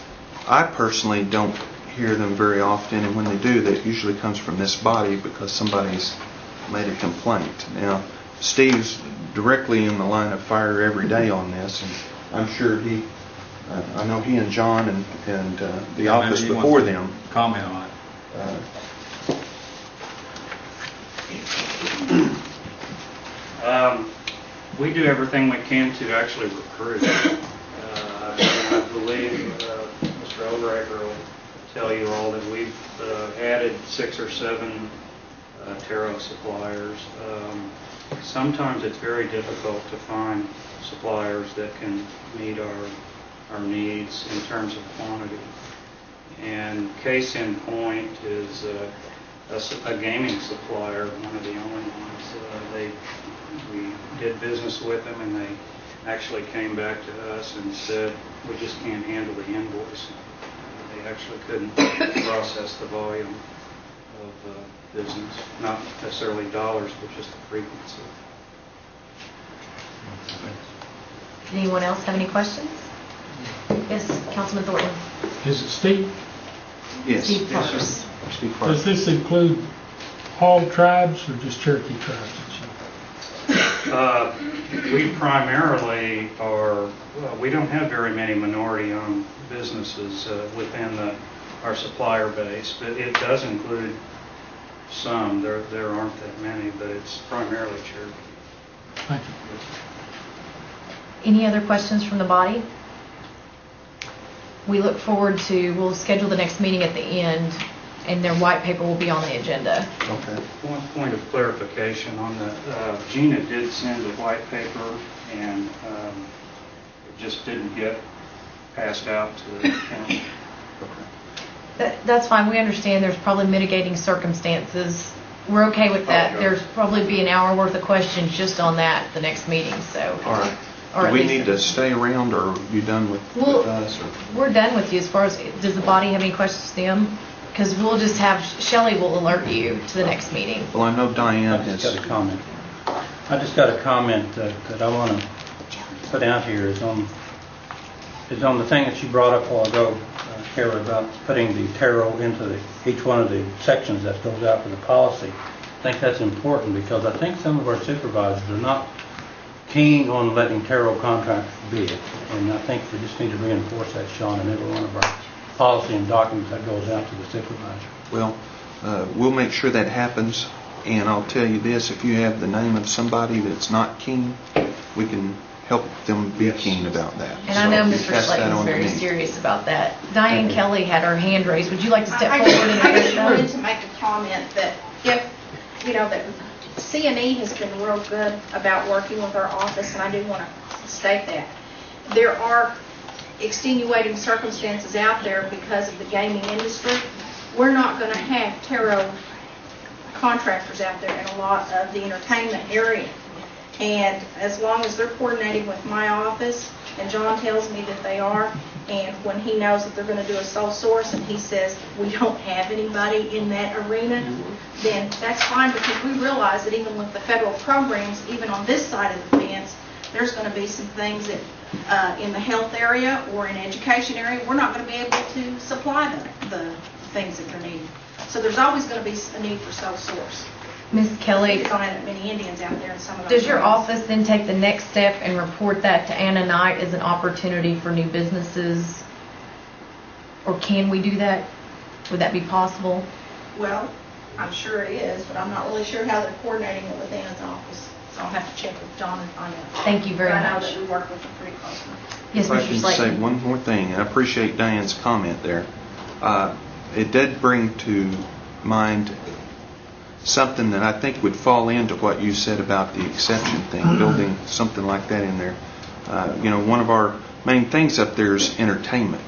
I personally don't hear them very often, and when they do, that usually comes from this body because somebody's made a complaint. Now, Steve's directly in the line of fire every day on this, and I'm sure I know he and John and the office before them. Comment on it. We do everything we can to actually recruit. I believe Mr. Overacre will tell you all that we've added 6 or 7 taro suppliers. Sometimes it's very difficult to find suppliers that can meet our needs in terms of quantity. And case in point is a gaming supplier, one of the only ones. We did business with them, and they actually came back to us and said, we just can't handle the invoice. They actually couldn't process the volume of business, not necessarily dollars, but just the frequency. Did anyone else have any questions? Yes, Councilman Thornton. Is it Steve? Yes. Steve Yes, Parks. sir. Steve Does Parks. this include all tribes or just Cherokee tribes? We primarily we don't have very many minority-owned businesses within our supplier base, but it does include some. There aren't that many, but it's primarily Cherokee. Thank you. Any other questions from the body? We look forward we'll schedule the next meeting at the end, and their white paper will be on the agenda. Okay. One point of clarification on that, Gina did send a white paper, and it just didn't get passed out to the county. That's fine. We understand there's probably mitigating circumstances. We're okay with that. Okay. There's probably be an hour worth of questions just on that at the next meeting, so. All right. Or Do at we least- need to stay around, or are you done with us? Or? We're done with you as far as, does the body have any questions to them? Because we'll just have, Shelley will alert you to the next meeting. Well, I know Diane I just has. got a comment. That I want to put out here is on the thing that you brought up a while ago, Kara, about putting the taro into each one of the sections that goes out for the policy. I think that's important because I think some of our supervisors are not keen on letting taro contracts bid, and I think we just need to reinforce that, Sean, in every one of our policy and documents that goes out to the supervisor. Well, we'll make sure that happens, and I'll tell you this, if you have the name of somebody that's not keen, we can help them be keen about that. And I know So Mr. pass that Slayton's on to very me. serious about that. Diane Kelly had her hand raised. Would you like to step I forward and address just wanted that? to make a comment that if, that C&E has been real good about working with our office, and I do want to state that. There are extenuating circumstances out there because of the gaming industry. We're not going to have taro contractors out there in a lot of the entertainment area. And as long as they're coordinating with my office, and John tells me that they are, And when he knows that they're going to do a sole source and he says, we don't have anybody in that arena, then that's fine, because we realize that even with the federal programs, even on this side of the fence, there's going to be some things that in the health area or in education area, we're not going to be able to supply the things that they're needing. So there's always going to be a need for sole source. Ms. Kelly, There's not that many Indians out there in some of those does your areas. office then take the next step and report that to Anna Knight as an opportunity for new businesses? Or can we do that? Would that be possible? Well, I'm sure it is, but I'm not really sure how they're coordinating it with Anna's office. So I'll have to check with John and find out. Thank you very But I know much. that we work with them pretty closely. Yes, If I Mr. can Slayton. say one more thing, and I appreciate Diane's comment there. It did bring to mind something that I think would fall into what you said about the exception thing, building something like that in there. One of our main things up there is entertainment,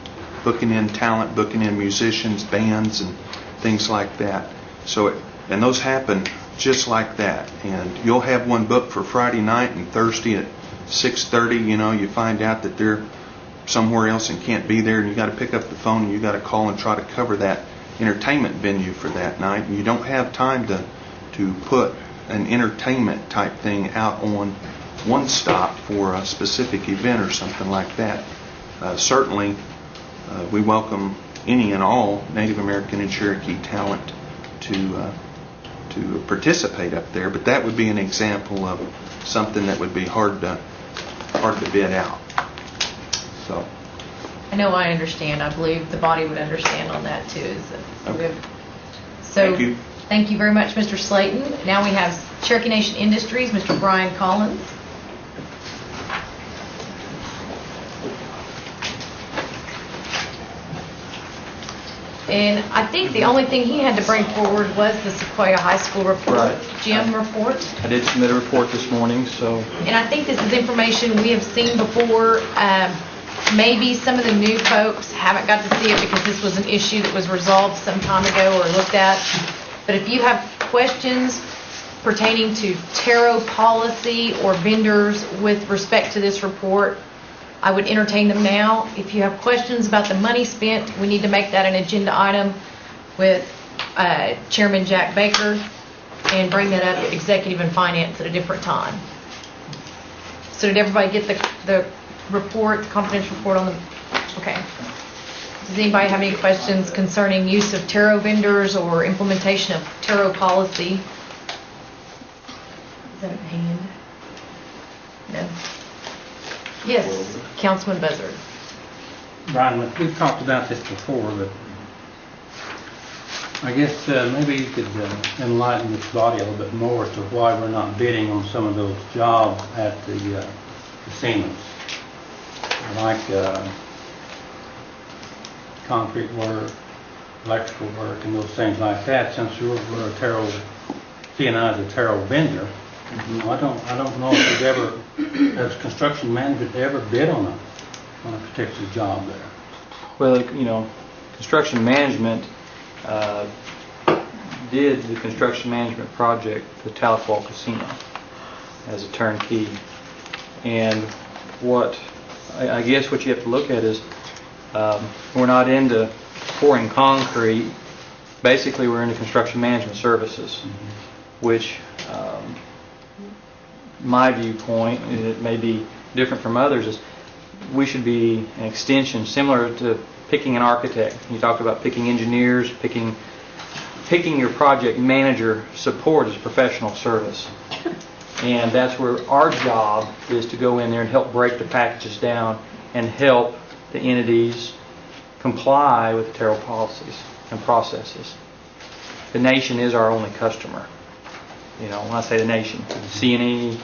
booking in talent, booking in musicians, bands, and things like that. And those happen just like that. And you'll have one booked for Friday night, and Thursday at 6:30, you find out that they're somewhere else and can't be there, and you got to pick up the phone and you got to call and try to cover that entertainment venue for that night. And you don't have time to put an entertainment type thing out on one stop for a specific event or something like that. Certainly, we welcome any and all Native American and Cherokee talent to participate up there, but that would be an example of something that would be hard to bid out. So, I know I understand. I believe the body would understand on that too. Okay. So, Thank you. Thank you very much, Mr. Slayton. Now we have Cherokee Nation Industries, Mr. Brian Collins. And I think the only thing he had to bring forward was the Sequoia High School report, Right. Jim report. I did submit a report this morning, so And I think this is information we have seen before. Maybe some of the new folks haven't got to see it because this was an issue that was resolved some time ago or looked at. But if you have questions pertaining to taro policy or vendors with respect to this report, I would entertain them now. If you have questions about the money spent, we need to make that an agenda item with Chairman Jack Baker and bring that up at Executive and Finance at a different time. So did everybody get the report, the confidential report on the, okay. Does anybody have any questions concerning use of taro vendors or implementation of taro policy? Is that a hand? No. Yes, Councilman Buzzard. Brian, we've talked about this before, but I guess maybe you could enlighten this body a little bit more as to why we're not bidding on some of those jobs at the casinos. Like concrete work, electrical work, and those things like that, since we're a taro, C&I is a taro vendor. I don't know if we've ever, as construction management, ever bid on a particular job there. well, construction management did the construction management project for the Tahlequah Casino as a turnkey. And what I guess what you have to look at is we're not into pouring concrete. Basically, we're into construction management services, which my viewpoint, and it may be different from others, is we should be an extension similar to picking an architect. You talked about picking engineers, picking your project manager support as professional service. And that's where our job is, to go in there and help break the packages down and help the entities comply with the taro policies and processes. The nation is our only customer. When I say the nation, C&E,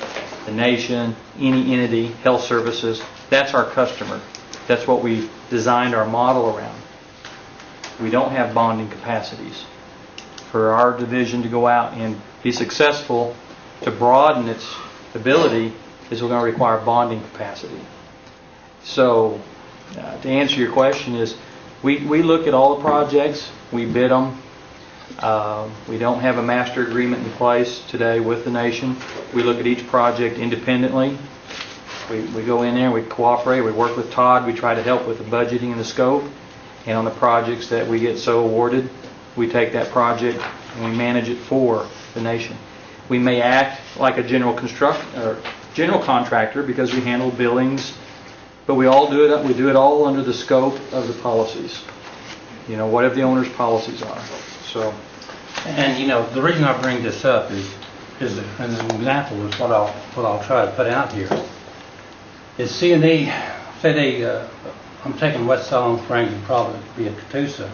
the nation, any entity, health services, that's our customer. That's what we've designed our model around. We don't have bonding capacities. For our division to go out and be successful, to broaden its ability, is we're going to require bonding capacity. So, to answer your question is, we look at all the projects, we bid them. We don't have a master agreement in place today with the nation. We look at each project independently, We go in there, we cooperate, we work with Todd, we try to help with the budgeting and the scope. And on the projects that we get so awarded, we take that project and we manage it for the nation. We may act like a general contractor because we handle billings, but we do it all under the scope of the policies. You know, whatever the owner's policies are. So, And, you know, the reason I bring this up is as an example is what I'll try to put out here. Is C&E, say I'm taking West Salem Springs and probably be at Catoosa.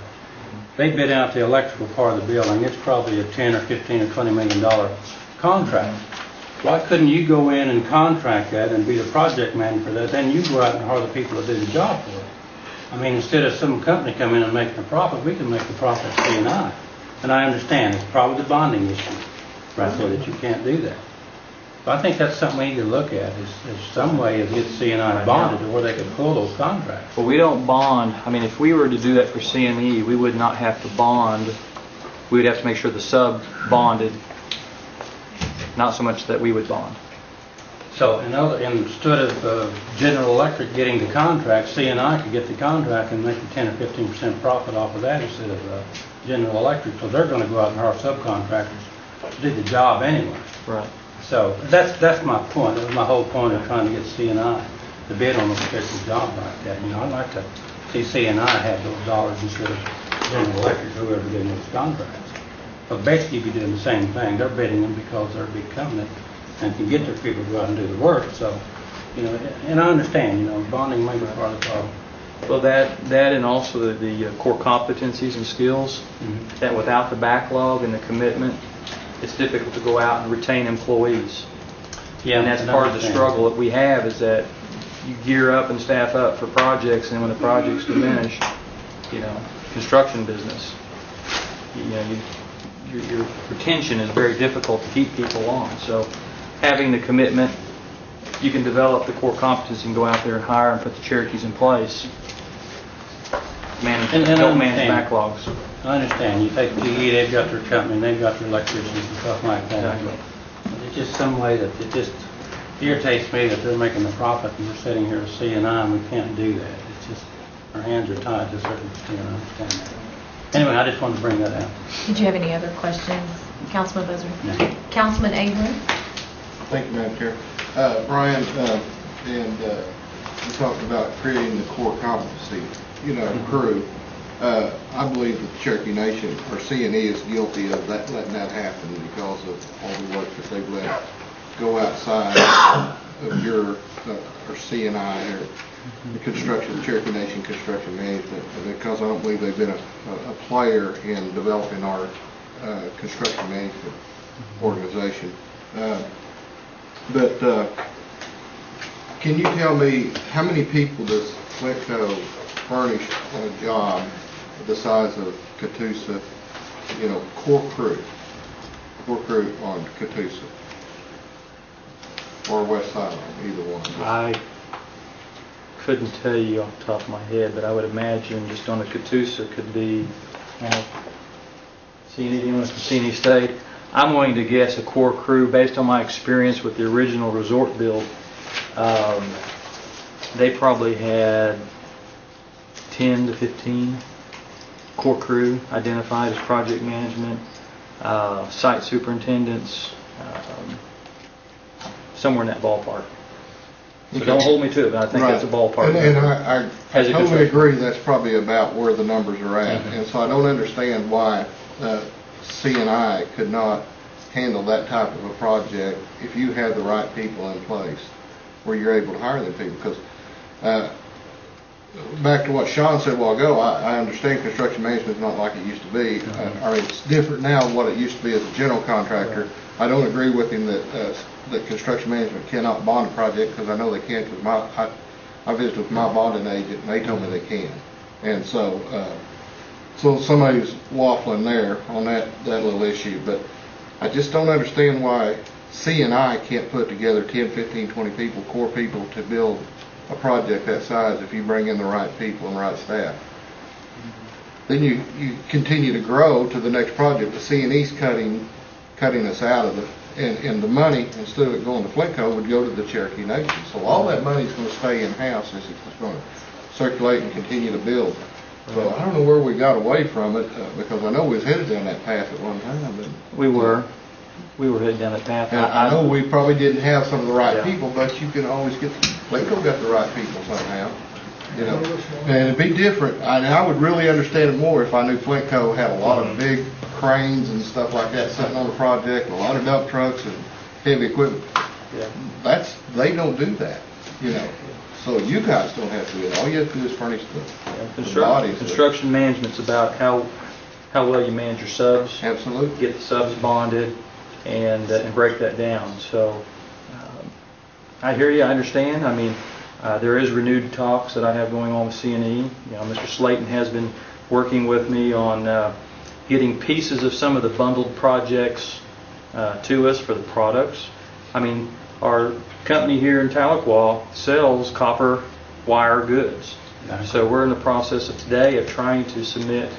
They bid out the electrical part of the building. It's probably a 10 or 15 or $20 million contract. Why couldn't you go in and contract that and be the project manager for that? Then you go out and hire the people that do the job for it. I mean, instead of some company coming in and making a profit, we can make the profit at C&I. And I understand it's probably the bonding issue right there that you can't do that. But I think that's something we need to look at is some way to get C&I bonded to where they could pull those contracts. but we don't bond. I mean, if we were to do that for C&E, we would not have to bond. We would have to make sure the sub bonded, not so much that we would bond. So instead of General Electric getting the contract, C&I could get the contract and make a 10 or 15% profit off of that instead of General Electric. So they're going to go out and hire subcontractors to do the job anyway. Right. So that's my point. That was my whole point of trying to get C&I to bid on a particular job like that. You know, I'd like to see C&I have those dollars instead of General Electric, whoever getting those contracts. But basically, you'd be doing the same thing. They're bidding them because they're a big company and can get their people to go out and do the work. So, you know, and I understand, you know, bonding may be part of the problem. Well, that and also the core competencies and skills, that without the backlog and the commitment, it's difficult to go out and retain employees. Yeah, and that's part of the struggle that we have is that you gear up and staff up for projects, and when the projects diminish, you know, construction business, you know, your retention is very difficult to keep people on. So having the commitment, you can develop the core competency and go out there and hire and put the Cherokees in place. Don't manage backlogs. I understand. You take GE, they've got their company, they've got their electricians and stuff like that. Exactly. But it's just some way that it just irritates me that they're making the profit and we're sitting here at C&I and we can't do that. It's just, our hands are tied to a certain extent. I understand that. Anyway, I just wanted to bring that out. Did you have any other questions? Councilman Bozard? No. Councilman Avery? Thank you, Madam Chair. Brian, we talked about creating the core competency, you know, crew. I believe that the Cherokee Nation, or C&E, is guilty of letting that happen because of all the work that they've let go outside of your, or C&I, or the construction, Cherokee Nation Construction Management, because I don't believe they've been a player in developing our construction management organization. But can you tell me how many people does Flexco furnish on a job the size of Catoosa, you know, core crew on Catoosa or West Salem, either one? I couldn't tell you off the top of my head, but I would imagine just on the Catoosa could be, anyone from C&E State. I'm going to guess a core crew based on my experience with the original resort build. They probably had 10 to 15 core crew identified as project management, site superintendents, somewhere in that ballpark. So don't hold me to it, but I think that's a ballpark. And I totally agree that's probably about where the numbers are at. And so I don't understand why C&I could not handle that type of a project if you had the right people in place where you're able to hire them people. Because back to what Sean said a while ago, I understand construction management is not like it used to be. Or it's different now than what it used to be as a general contractor. I don't agree with him that construction management cannot bond a project, because I know they can, because I visited with my bonding agent and they told me they can. And so somebody's waffling there on that little issue, but I just don't understand why C&I can't put together 10, 15, 20 people, core people, to build a project that size if you bring in the right people and the right staff. Then you continue to grow to the next project. The C&E's cutting us out of And the money, instead of it going to Flintco, would go to the Cherokee Nation. So all that money's going to stay in-house as it's going to circulate and continue to build. So I don't know where we got away from it, because I know we was headed down that path at one time. But We were headed down that path. and I know we probably didn't have some of the right Yeah. people, but you can always get, Flintco got the right people somehow. You know, and it'd be different. I would really understand it more if I knew Flintco had a lot of big cranes and stuff like that sitting on the project, a lot of dump trucks and heavy equipment. Yeah. They don't do that, you know. So you guys don't have to do it. All you have to do is furnish the bodies. Construction management's about how well you manage your subs. Absolutely. Get the subs bonded and break that down. So I hear you. I understand. I mean, there is renewed talks that I have going on with C&E. You know, Mr. Slayton has been working with me on getting pieces of some of the bundled projects to us for the products. I mean, our company here in Tahlequah sells copper wire goods. So we're in the process of today of trying to submit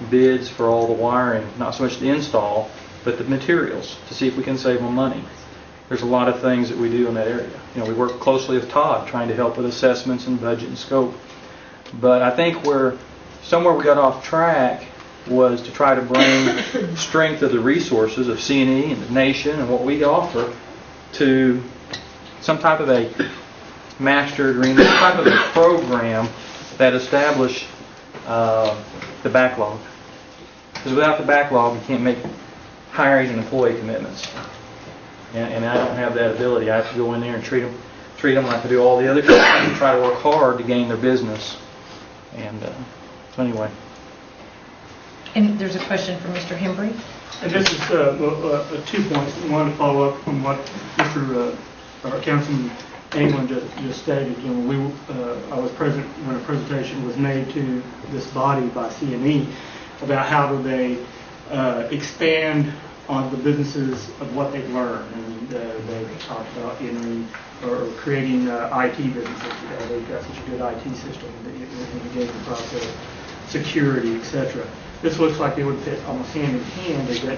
bids for all the wiring, not so much the install, but the materials, to see if we can save them money. There's a lot of things that we do in that area. You know, we work closely with Todd, trying to help with assessments and budget and scope. But I think somewhere we got off track was to try to bring strength of the resources of C&E and the nation and what we offer to some type of a master agreement, some type of a program that establish the backlog. Because without the backlog, you can't make hiring and employee commitments. And I don't have that ability. I have to go in there and treat them like I do all the other companies and try to work hard to gain their business. And so anyway. And there's a question from Mr. Hembry. And this is 2 points. One, to follow up on what Councilman England just stated. You know, I was present when a presentation was made to this body by C&E about how do they expand on the businesses of what they've learned. And they talked about entering or creating IT businesses. They've got such a good IT system in the engagement process, security, etc. This looks like they would fit almost hand in hand. They've got,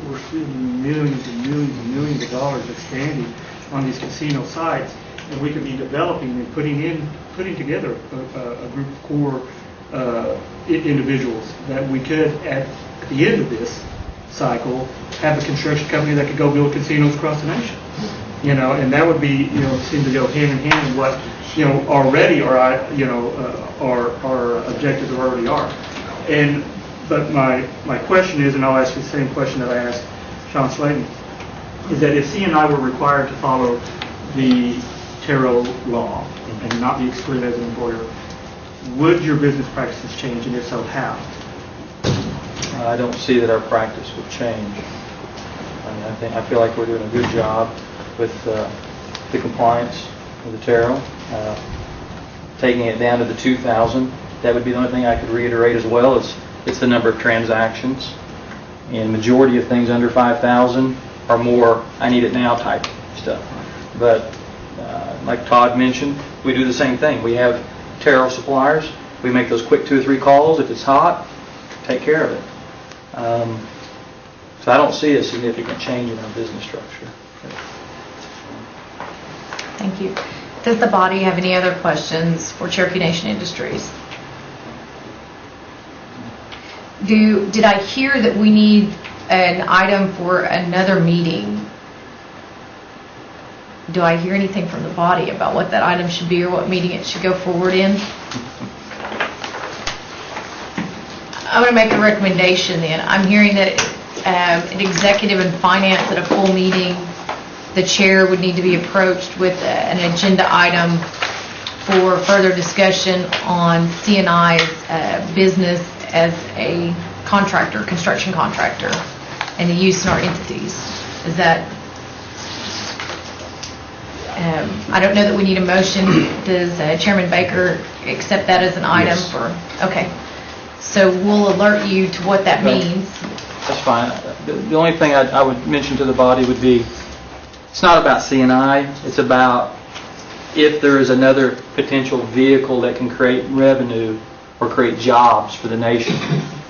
we're spending millions and millions and millions of dollars expanding on these casino sites, and we could be developing and putting together a group of core individuals that we could, at the end of this cycle, have a construction company that could go build casinos across the nation. You know, and that would be, seem to go hand in hand in what, already our objectives already are. But my question is, and I'll ask you the same question that I asked Sean Slayton, is that if C&I were required to follow the Tarot law and not be excluded as an employer, would your business practices change, and if so, how? I don't see that our practice would change. I mean, I feel like we're doing a good job with the compliance with the Tarot. Taking it down to the 2,000, that would be the only thing I could reiterate as well. It's the number of transactions. And majority of things under 5,000 are more I need it now type stuff. But like Todd mentioned, we do the same thing. We have Tarot suppliers. We make those quick 2 or 3 calls. If it's hot, take care of it. So I don't see a significant change in our business structure. Thank you. Does the body have any other questions for Cherokee Nation Industries? Did I hear that we need an item for another meeting? Do I hear anything from the body about what that item should be or what meeting it should go forward in? I'm going to make a recommendation then. I'm hearing that an executive and finance at a full meeting, the chair would need to be approached with an agenda item for further discussion on C&I's business as a contractor, construction contractor, and the use in our entities. Is that, I don't know that we need a motion. Does Chairman Baker accept that as an item? Yes. Okay. So we'll alert you to what that means. That's fine. The only thing I would mention to the body would be, it's not about C&I, it's about if there is another potential vehicle that can create revenue or create jobs for the nation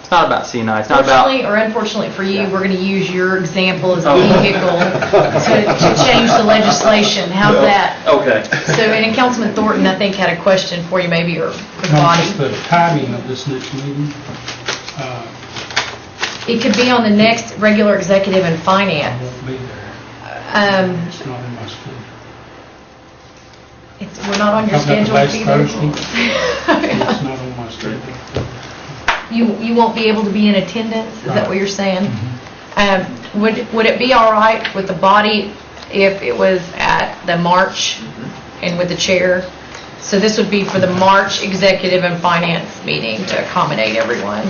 It's not about CNI. It's not about. Fortunately or unfortunately for you, we're going to use your example as a vehicle to change the legislation. How's that? Okay. So, and then Councilman Thornton, I think, had a question for you maybe, or the Just body. the timing of this next meeting. It could be on the next regular executive and I finance. won't be there. It's not in my schedule. We're not on your I've got the schedule last either. Thursday. It's not on my schedule. You won't be able to be in attendance, is that what you're saying? Would it be all right with the body if it was at the March and with the chair? So this would be for the March executive and finance meeting to accommodate everyone.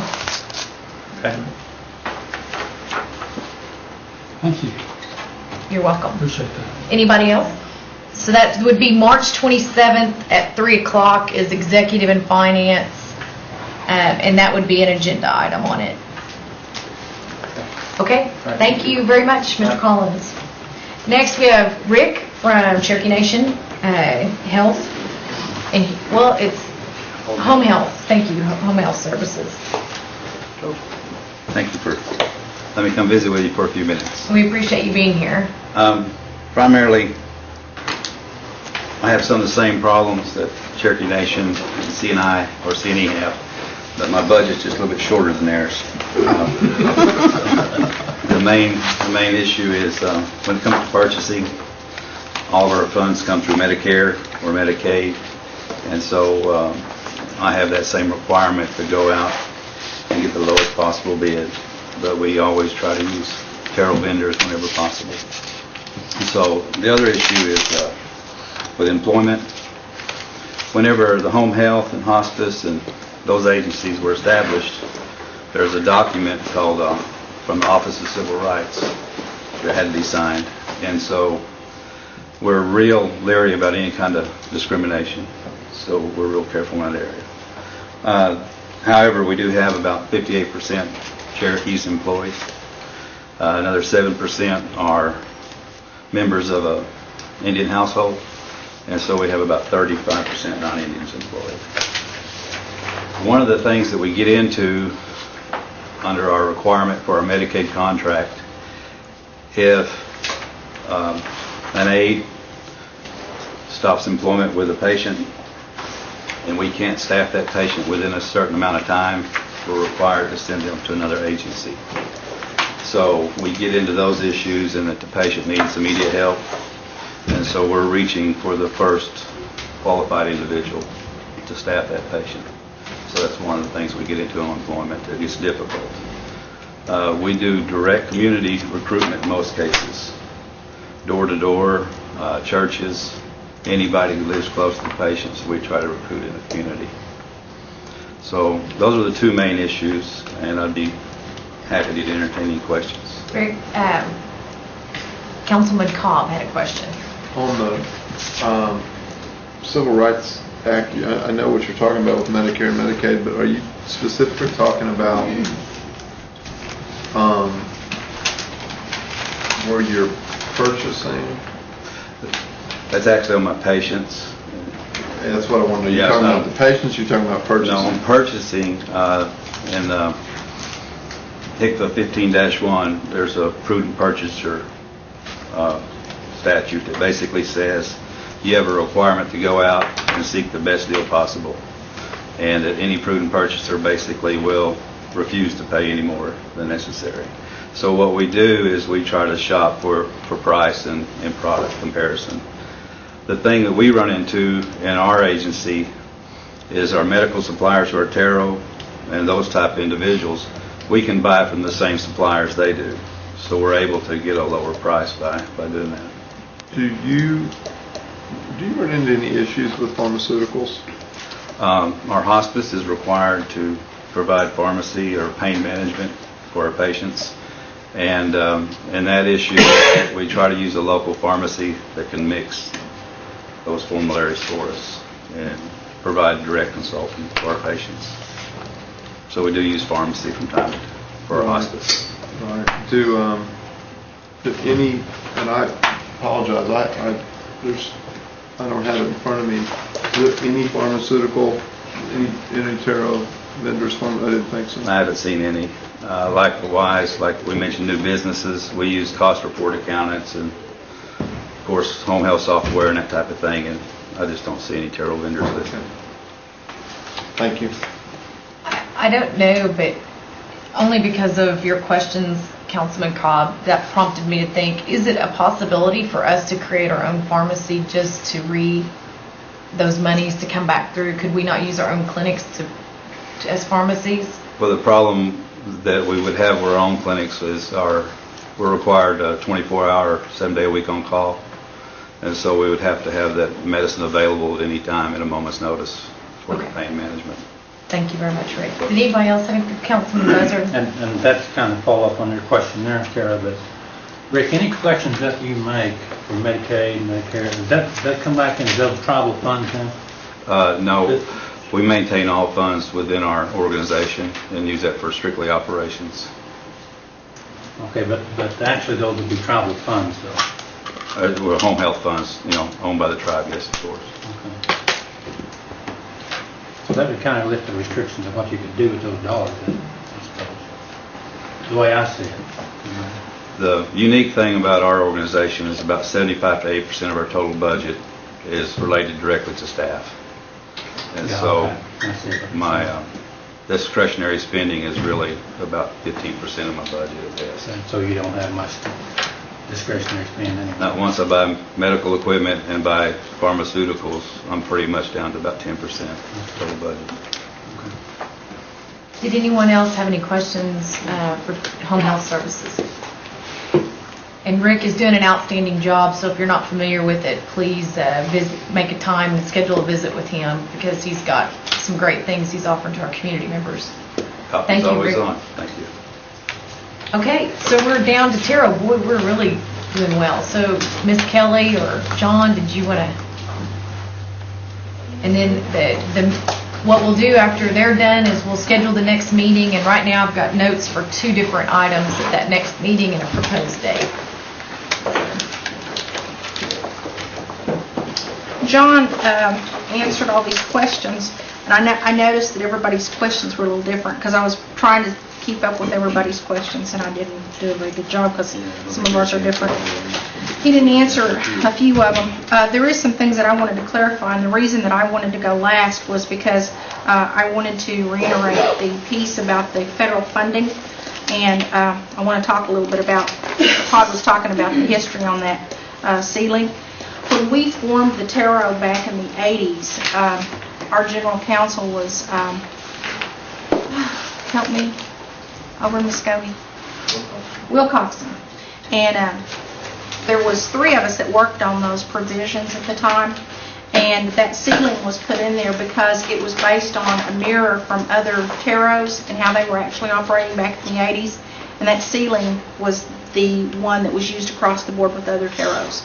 Okay. Thank you. You're welcome. Appreciate that. Anybody else? So that would be March 27th at 3 o'clock is executive and finance, and that would be an agenda item on it. Okay, thank you very much, Mr. Collins. Next, we have Rick from Cherokee Nation Health, and, well, it's Home Health, thank you, Home Health Services. Thank you for letting me come visit with you for a few minutes. We appreciate you being here. Primarily, I have some of the same problems that Cherokee Nation, CNI, or CNE have, but my budget's just a little bit shorter than theirs. The main issue is when it comes to purchasing, all of our funds come through Medicare or Medicaid, and so I have that same requirement to go out and get the lowest possible bid, but we always try to use Terrell vendors whenever possible. So the other issue is with employment. Whenever the home health and hospice and those agencies were established, there's a document called from the Office of Civil Rights that had to be signed, and so we're real leery about any kind of discrimination, so we're real careful in that area. However, we do have about 58% Cherokees employed. Another 7% are members of a Indian household, and so we have about 35% non-Indians employed. One of the things that we get into under our requirement for our Medicaid contract, if an aide stops employment with a patient and we can't staff that patient within a certain amount of time, we're required to send them to another agency. So we get into those issues and that the patient needs immediate help, and so we're reaching for the first qualified individual to staff that patient. So that's one of the things we get into on employment. It gets difficult. We do direct community recruitment in most cases, door to door, churches, anybody who lives close to the patients, we try to recruit in the community. So those are the two main issues, and I'd be happy to entertain any questions. Rick, Councilman Cobb had a question. On the Civil Rights Act, I know what you're talking about with Medicare and Medicaid, but are you specifically talking about where you're purchasing? That's actually on my patients. Yeah, that's what I wanted to know. You're talking about the patients, you're talking about purchasing? No, I'm purchasing in HCFA 15-1, there's a prudent purchaser statute that basically says you have a requirement to go out and seek the best deal possible, and that any prudent purchaser basically will refuse to pay any more than necessary. So what we do is we try to shop for price and product comparison. The thing that we run into in our agency is our medical suppliers who are Terrell and those type of individuals, we can buy from the same suppliers they do. So we're able to get a lower price by doing that. Do you run into any issues with pharmaceuticals? Our hospice is required to provide pharmacy or pain management for our patients. And in that issue, we try to use a local pharmacy that can mix those formularies for us and provide direct consulting for our patients. So we do use pharmacy from time to time for our hospice. Right. Do any, and I apologize, I don't have it in front of me, do any pharmaceutical, any Terrell vendors from? I didn't think so. I haven't seen any. Likewise, like we mentioned, new businesses, we use cost report accountants and, of course, home health software and that type of thing, and I just don't see any Terrell vendors listed. Thank you. I don't know, but only because of your questions, Councilman Cobb, that prompted me to think, is it a possibility for us to create our own pharmacy just to read those monies to come back through? Could we not use our own clinics as pharmacies? Well, the problem that we would have with our own clinics is we're required 24-hour, 7-day-a-week on call, and so we would have to have that medicine available at any time at a moment's notice for the pain management. Thank you very much, Rick. Did anybody else have any? Councilman Buzzard? And that's kind of follow up on your question there, Kara, but Rick, any collections that you make for Medicaid, Medicare, does that come back into those tribal funds then? No, we maintain all funds within our organization and use that for strictly operations. Okay, but actually those would be tribal funds though? Well, home health funds, owned by the tribe, yes, of course. Okay. So that would kind of lift the restrictions of what you could do with those dollars, I suppose, the way I see it. The unique thing about our organization is about 75 to 80% of our total budget is related directly to staff. And so my discretionary spending is really about 15% of my budget at best. And so you don't have much discretionary spend anyway? Not once I buy medical equipment and buy pharmaceuticals, I'm pretty much down to about 10% of total budget. Did anyone else have any questions for home health services? And Rick is doing an outstanding job, so if you're not familiar with it, please make a time and schedule a visit with him, because he's got some great things he's offering to our community members. Copies Thank you, always Rick. on. Thank you. Okay, so we're down to Tara. Boy, we're really doing well. So Miss Kelly or John, did you want to? And then what we'll do after they're done is we'll schedule the next meeting, and right now I've got notes for 2 different items at that next meeting and a proposed date. John answered all these questions, and I noticed that everybody's questions were a little different, because I was trying to keep up with everybody's questions, and I didn't do a very good job because some of ours are different. He didn't answer a few of them. There is some things that I wanted to clarify, and the reason that I wanted to go last was because I wanted to reiterate the piece about the federal funding, and I want to talk a little bit about, Todd was talking about the history on that ceiling. When we formed the Tarot back in the 80s, our general counsel was, help me, over Muskogee, Wilcoxon. And there was 3 of us that worked on those provisions at the time, and that ceiling was put in there because it was based on a mirror from other tarots and how they were actually operating back in the 80s, and that ceiling was the one that was used across the board with other tarots.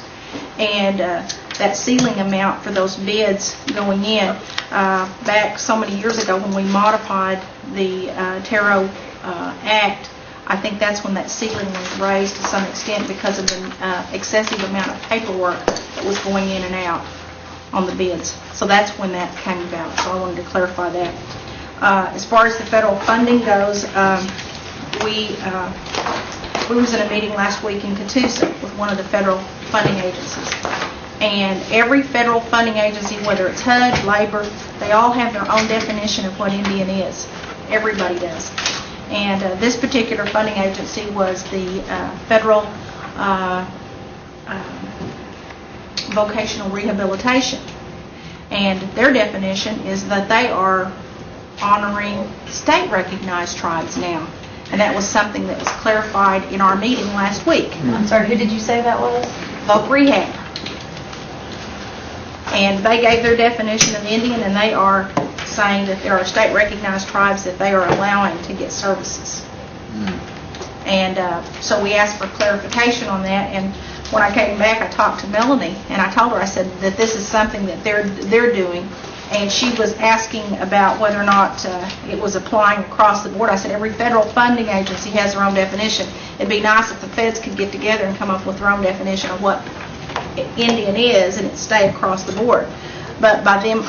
And that ceiling amount for those bids going in, back so many years ago when we modified the Tarot Act, I think that's when that ceiling was raised to some extent because of the excessive amount of paperwork that was going in and out on the bids. So that's when that came about. So I wanted to clarify that. As far as the federal funding goes, we was in a meeting last week in Catoosa with one of the federal funding agencies. And every federal funding agency, whether it's HUD, Labor, they all have their own definition of what Indian is. Everybody does. And this particular funding agency was the Federal Vocational Rehabilitation. And their definition is that they are honoring state-recognized tribes now. And that was something that was clarified in our meeting last week. I'm sorry, who did you say that was? Voc Rehab. And they gave their definition of Indian, and they are saying that there are state-recognized tribes that they are allowing to get services. And so we asked for clarification on that, and when I came back, I talked to Melanie, and I told her, I said that this is something that they're doing, and she was asking about whether or not it was applying across the board. I said every federal funding agency has their own definition. It'd be nice if the feds could get together and come up with their own definition of what Indian is, and it stay across the board. But by them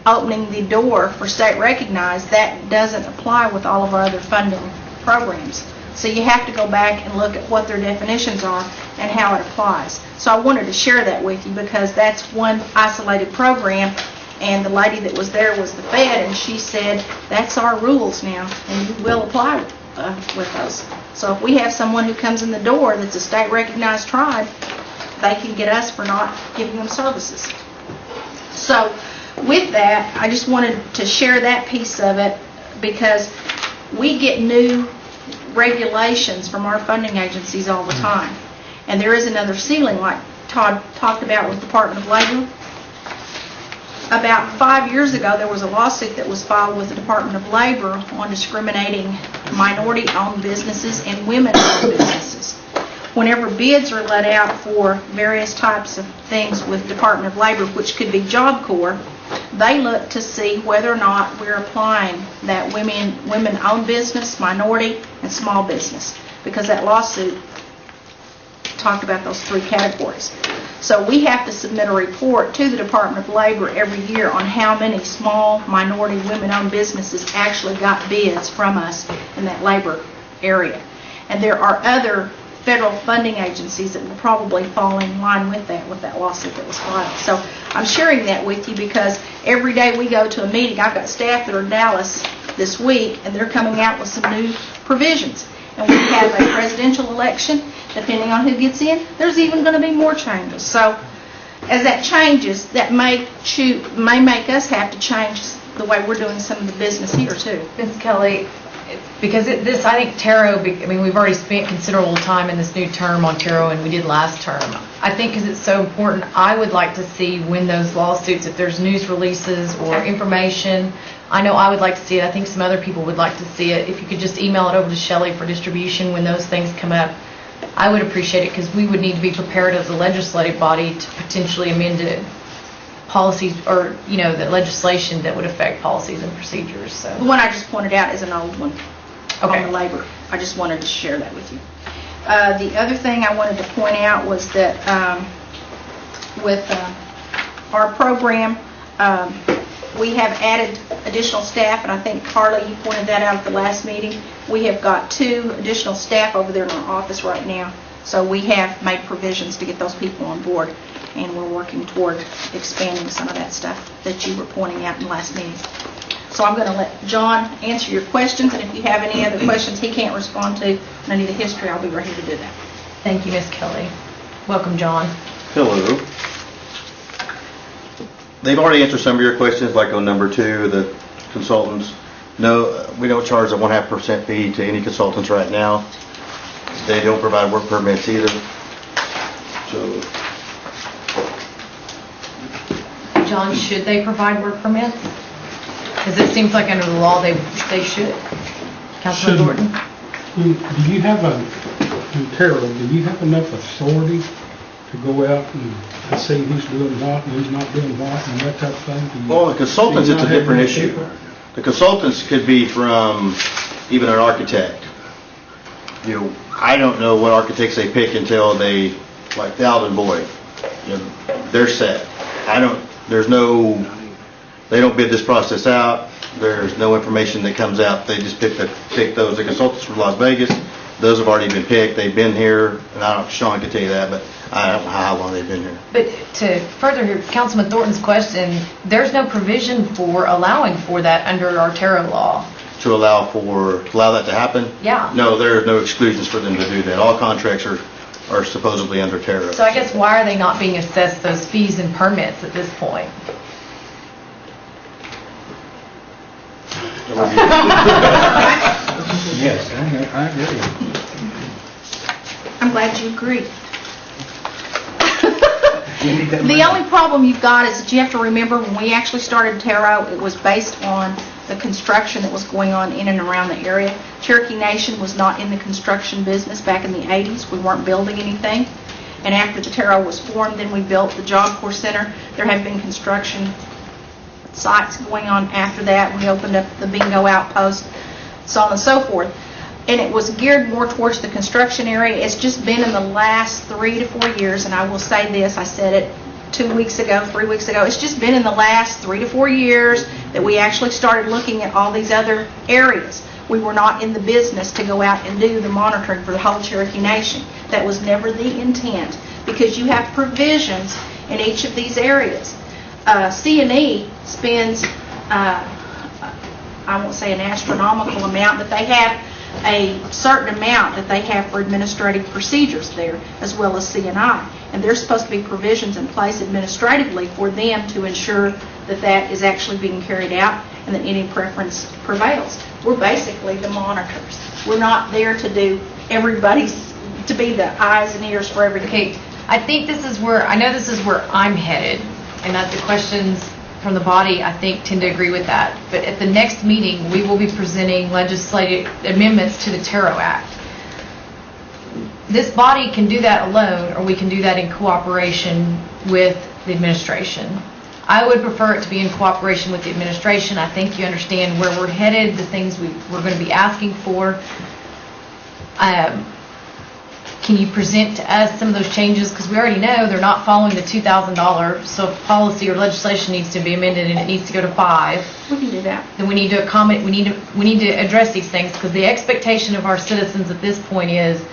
opening the door for state recognized, that doesn't apply with all of our other funding programs. So you have to go back and look at what their definitions are and how it applies. So I wanted to share that with you because that's one isolated program, and the lady that was there was the Fed, and she said, that's our rules now, and you will apply with those. So if we have someone who comes in the door that's a state recognized tribe, they can get us for not giving them services. So with that, I just wanted to share that piece of it because we get new regulations from our funding agencies all the time. And there is another ceiling, like Todd talked about with Department of Labor. About 5 years ago, there was a lawsuit that was filed with the Department of Labor on discriminating minority-owned businesses and women-owned businesses. Whenever bids are let out for various types of things with Department of Labor, which could be Job Corps, they look to see whether or not we're applying that women-owned business, minority, and small business, because that lawsuit talked about those three categories. So we have to submit a report to the Department of Labor every year on how many small, minority, women-owned businesses actually got bids from us in that labor area. And there are other federal funding agencies that will probably fall in line with that lawsuit that was filed. So I'm sharing that with you because every day we go to a meeting, I've got staff that are in Dallas this week, and they're coming out with some new provisions. And we have a presidential election, depending on who gets in, there's even going to be more changes. So as that changes, that may make us have to change the way we're doing some of the business here too. Ms. Kelly, because this, I think Taro, I mean, we've already spent considerable time in this new term on Taro, and we did last term. I think because it's so important, I would like to see when those lawsuits, if there's news releases or information, I know I would like to see it. I think some other people would like to see it. If you could just email it over to Shelley for distribution when those things come up, I would appreciate it because we would need to be prepared as a legislative body to potentially amend it. Policies or, the legislation that would affect policies and procedures. So the one I just pointed out is an old one okay. On the labor. I just wanted to share that with you. The other thing I wanted to point out was that with our program, we have added additional staff, and I think, Carla, you pointed that out at the last meeting. We have got 2 additional staff over there in our office right now. So we have made provisions to get those people on board, and we're working toward expanding some of that stuff that you were pointing out in the last meeting. So I'm going to let John answer your questions, and if you have any other questions he can't respond to, and I need a history, I'll be ready to do that. Thank you, Ms. Kelly. Welcome, John. Hello. They've already answered some of your questions, like on number 2, the consultants. No, we don't charge a 0.5% fee to any consultants right now. They don't provide work permits either. So, John, should they provide work permits? Because it seems like under the law they should. Councilman Thornton? Do you have Tara, do you have enough authority to go out and see who's doing what and who's not doing what and that type of thing? well, the consultants, it's a different issue. The consultants could be from even an architect. I don't know what architects they pick until they, like Alvin Boyd, they're set. They don't bid this process out. There's no information that comes out. They just pick those. The consultants from Las Vegas, those have already been picked. They've been here, and I don't know if Sean can tell you that, but I don't know how long they've been here. But to further hear Councilman Thornton's question, there's no provision for allowing for that under our Taro law. To allow that to happen? Yeah. No, there are no exclusions for them to do that. All contracts are supposedly under Taro. So I guess why are they not being assessed those fees and permits at this point? Yes, I agree. I'm glad you agree. The only problem you've got is that you have to remember when we actually started Taro, it was based on the construction that was going on in and around the area. Cherokee Nation was not in the construction business back in the 80s. We weren't building anything. And after the Taro was formed, then we built the Job Corps Center. There have been construction sites going on after that. We opened up the bingo outpost, so on and so forth. And it was geared more towards the construction area. It's just been in the last 3 to 4 years, and I will say this, I said it 2 weeks ago, 3 weeks ago. It's just been in the last 3 to 4 years that we actually started looking at all these other areas. We were not in the business to go out and do the monitoring for the whole Cherokee Nation. That was never the intent, because you have provisions in each of these areas. C&E spends, I won't say an astronomical amount, but they have a certain amount that they have for administrative procedures there, as well as C&I. And there's supposed to be provisions in place administratively for them to ensure that that is actually being carried out and that any preference prevails. We're basically the monitors. We're not there to do everybody's, to be the eyes and ears for everything. Okay, I think this is where, I know this is where I'm headed, and that the questions from the body, I think, tend to agree with that. But at the next meeting, we will be presenting legislative amendments to the Taro Act. This body can do that alone, or we can do that in cooperation with the administration. I would prefer it to be in cooperation with the administration. I think you understand where we're headed, the things we're going to be asking for. Can you present to us some of those changes? Because we already know they're not following the $2,000, so if policy or legislation needs to be amended and it needs to go to $5,000. We can do that. Then we need to accommodate, we need to address these things, because the expectation of our citizens at this point is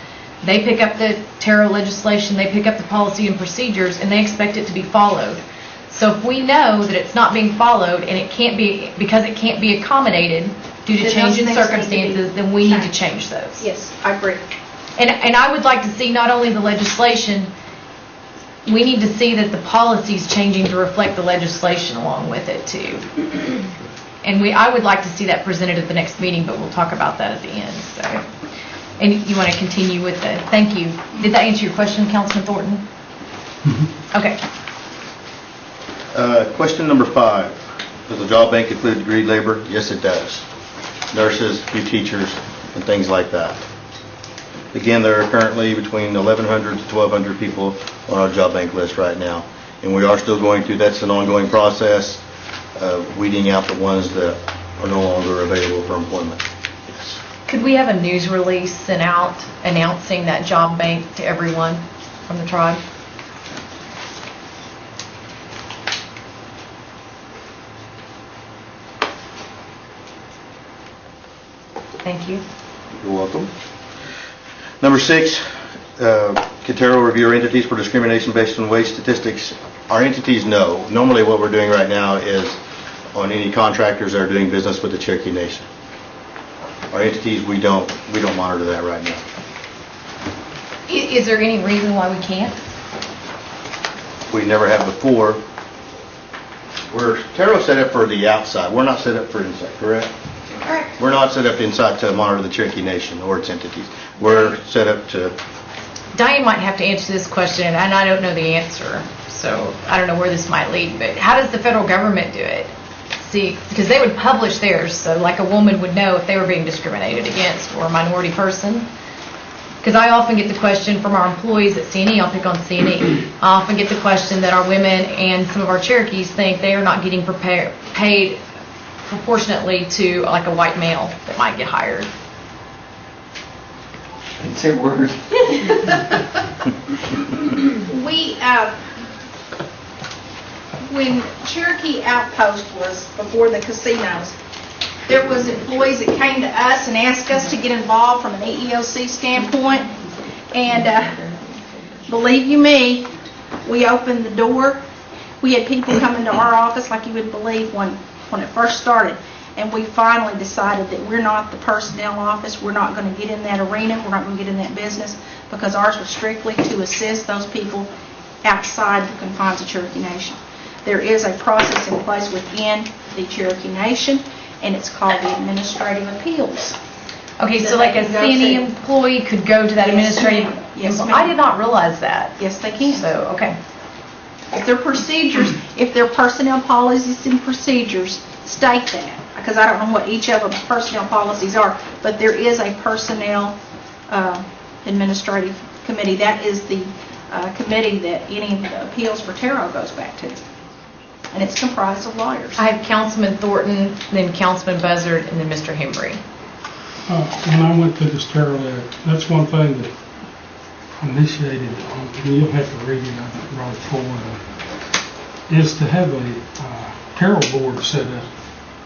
they pick up the Taro legislation, they pick up the policy and procedures, and they expect it to be followed. So if we know that it's not being followed and it can't be, because it can't be accommodated due to Then change in those things need to be circumstances, then we need to changed. change those. Yes, I agree. And I would like to see not only the legislation, we need to see that the policy's changing to reflect the legislation along with it too. And I would like to see that presented at the next meeting, but we'll talk about that at the end, so. And you want to continue with the, thank you. Did that answer your question, Councilman Thornton? Okay. Question number 5. Does the job bank include degree labor? Yes, it does. Nurses, few teachers, and things like that. Again, there are currently between 1,100 to 1,200 people on our job bank list right now. And we are still going through, that's an ongoing process of weeding out the ones that are no longer available for employment. Yes. Could we have a news release sent out announcing that job bank to everyone from the tribe? Thank you. You're welcome. Number 6, can Taro review our entities for discrimination based on wage statistics? Our entities, no. Normally what we're doing right now is on any contractors that are doing business with the Cherokee Nation. Our entities, we don't monitor that right now. Is there any reason why we can't? We never have before. Taro's set up for the outside. We're not set up for inside, correct? Correct. We're not set up inside to monitor the Cherokee Nation or its entities. We're set up to... Diane might have to answer this question, and I don't know the answer, so I don't know where this might lead, but how does the federal government do it? See, because they would publish theirs, so like a woman would know if they were being discriminated against, or a minority person. Because I often get the question from our employees at C&E, I'll pick on C&E, I often get the question that our women and some of our Cherokees think they are not getting paid proportionately to like a white male that might get hired. It's a word. When Cherokee Outpost was before the casinos, there was employees that came to us and asked us to get involved from an EEOC standpoint. And believe you me, we opened the door. We had people come into our office like you would believe when it first started. And we finally decided that we're not the personnel office. We're not going to get in that arena. We're not going to get in that business, because ours was strictly to assist those people outside the confines of Cherokee Nation. There is a process in place within the Cherokee Nation, and it's called the Administrative Appeals. Okay, so like a C&E employee could go to that administrative... Yes, ma'am. I did not realize that. Yes, they can. So, okay. If their procedures, if their personnel policies and procedures state that, because I don't know what each of them's personnel policies are, but there is a personnel administrative committee. That is the committee that any appeals for Taro goes back to. And it's comprised of lawyers. I have Councilman Thornton, then Councilman Buzzard, and then Mr. Hembry. When I went to this Taro Act, that's one thing that initiated, and you'll have to read it, I brought it forward. is to have a Carol board set up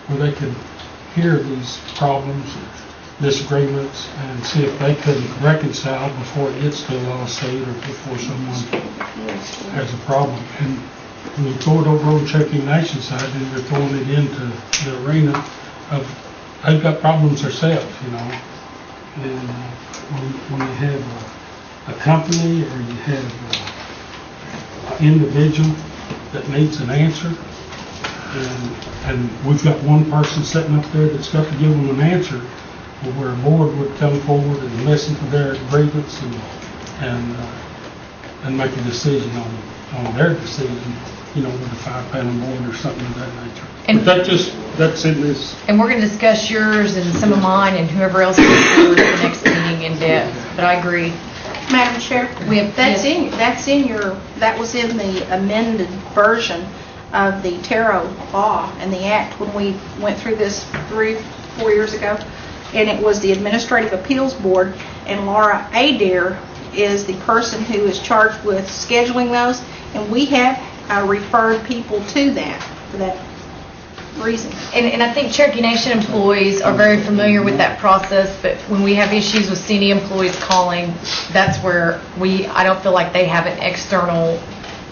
where they can hear these problems, disagreements, and see if they can reconcile before it gets to a lawsuit or before someone has a problem. And when you throw it over on Cherokee Nation side, then you're throwing it into the arena of, they've got problems themselves, you know. And when you have a company or you have an individual that needs an answer, and we've got one person sitting up there that's got to give them an answer, where a board would come forward and listen to their grievance and make a decision on their decision, you know, with a 5-panel board or something of that nature. And- But that's in this. And we're going to discuss yours and some of mine and whoever else comes forward at the next meeting in depth. But I agree. Madam Chair, We have- that was in the amended version of the Tarot law and the act when we went through this 3-4 years ago. And it was the Administrative Appeals Board, and Laura Adair is the person who is charged with scheduling those, and we have referred people to that for that reason. And I think Cherokee Nation employees are very familiar with that process, but when we have issues with CNE employees calling, that's where I don't feel like they have an external